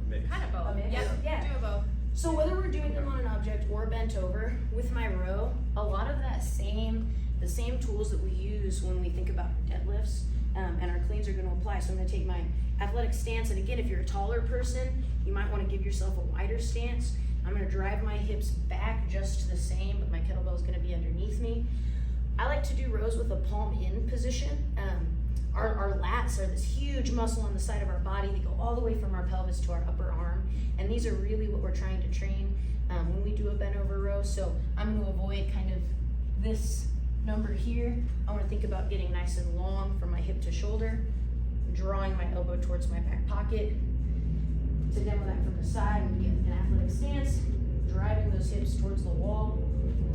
Mix. Kind of both. A mix? Yep. Yeah. Do both. So whether we're doing them on an object or bent over, with my row, a lot of the same tools that we use when we think about deadlifts and our cleans are going to apply. So I'm going to take my athletic stance, and again, if you're a taller person, you might want to give yourself a wider stance. I'm going to drive my hips back just the same, but my kettlebell is going to be underneath me. I like to do rows with a palm in position. Our lats are this huge muscle on the side of our body. They go all the way from our pelvis to our upper arm. And these are really what we're trying to train when we do a bent over row. So I'm going to avoid kind of this number here. I want to think about getting nice and long from my hip to shoulder, drawing my elbow towards my back pocket. To demo that from the side, I'm going to get an athletic stance, driving those hips towards the wall.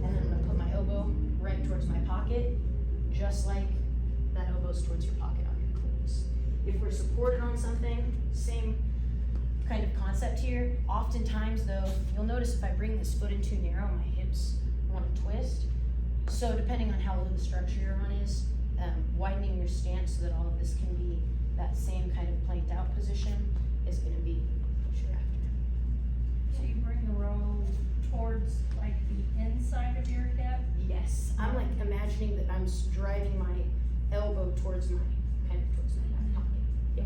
And then I'm going to put my elbow right towards my pocket, just like that elbow's towards your pocket on your cleans. If we're supported on something, same kind of concept here. Oftentimes though, you'll notice if I bring this foot in too narrow, my hips want to twist. So depending on how low the structure you're on is, widening your stance so that all of this can be that same kind of planked out position is going to be what you're after. So you bring the row towards like the inside of your hip? Yes, I'm like imagining that I'm driving my elbow towards my back pocket. Yeah.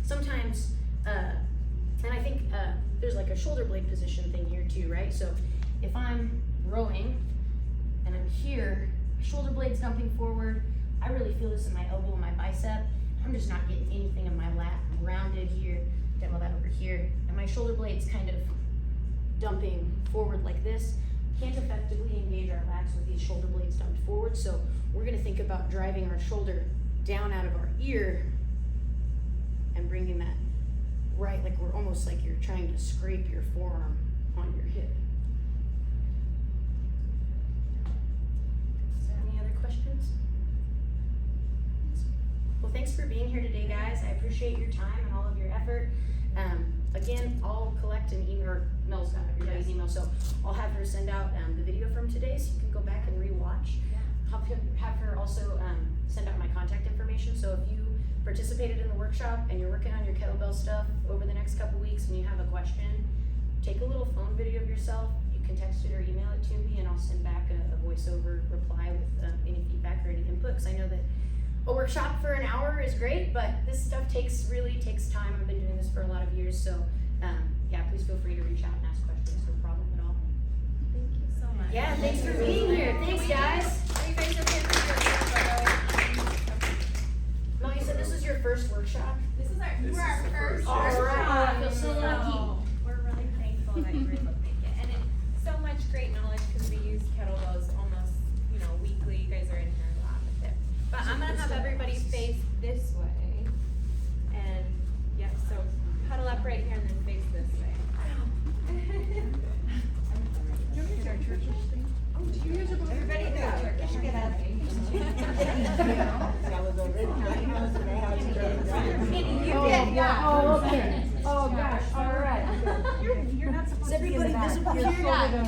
Sometimes, and I think there's like a shoulder blade position thing here too, right? So if I'm rowing and I'm here, my shoulder blade's dumping forward. I really feel this in my elbow and my bicep. I'm just not getting anything in my lat. I'm rounded here, demo that over here, and my shoulder blade's kind of dumping forward like this. Can't effectively engage our lats with these shoulder blades dumped forward, so we're going to think about driving our shoulder down out of our ear and bringing that right, like we're almost like you're trying to scrape your forearm on your hip. Is there any other questions? Well, thanks for being here today, guys. I appreciate your time and all of your effort. Again, I'll collect an email, or Mel's got everybody's email, so I'll have her send out the video from today so you can go back and rewatch. Have her also send out my contact information, so if you participated in the workshop and you're working on your kettlebell stuff over the next couple weeks and you have a question, take a little phone video of yourself. You can text it or email it to me and I'll send back a voiceover reply with any feedback or any input, because I know that a workshop for an hour is great, but this stuff really takes time. I've been doing this for a lot of years, so yeah, please feel free to reach out and ask questions, no problem at all. Thank you so much. Yeah, thanks for being here. Thanks, guys. Are you guys okay for your Mel, you said this was your first workshop? This is our This is the first. All right, I feel so lucky. We're really thankful that you were able to make it. And it's so much great knowledge because we use kettlebells almost, weekly. You guys are in here a lot with it. But I'm gonna have everybody face this way. And yeah, so huddle up right here and then face this way. Everybody go. Just get up. Oh, okay. Oh, gosh, all right. You're not supposed Is everybody visible here? Get out of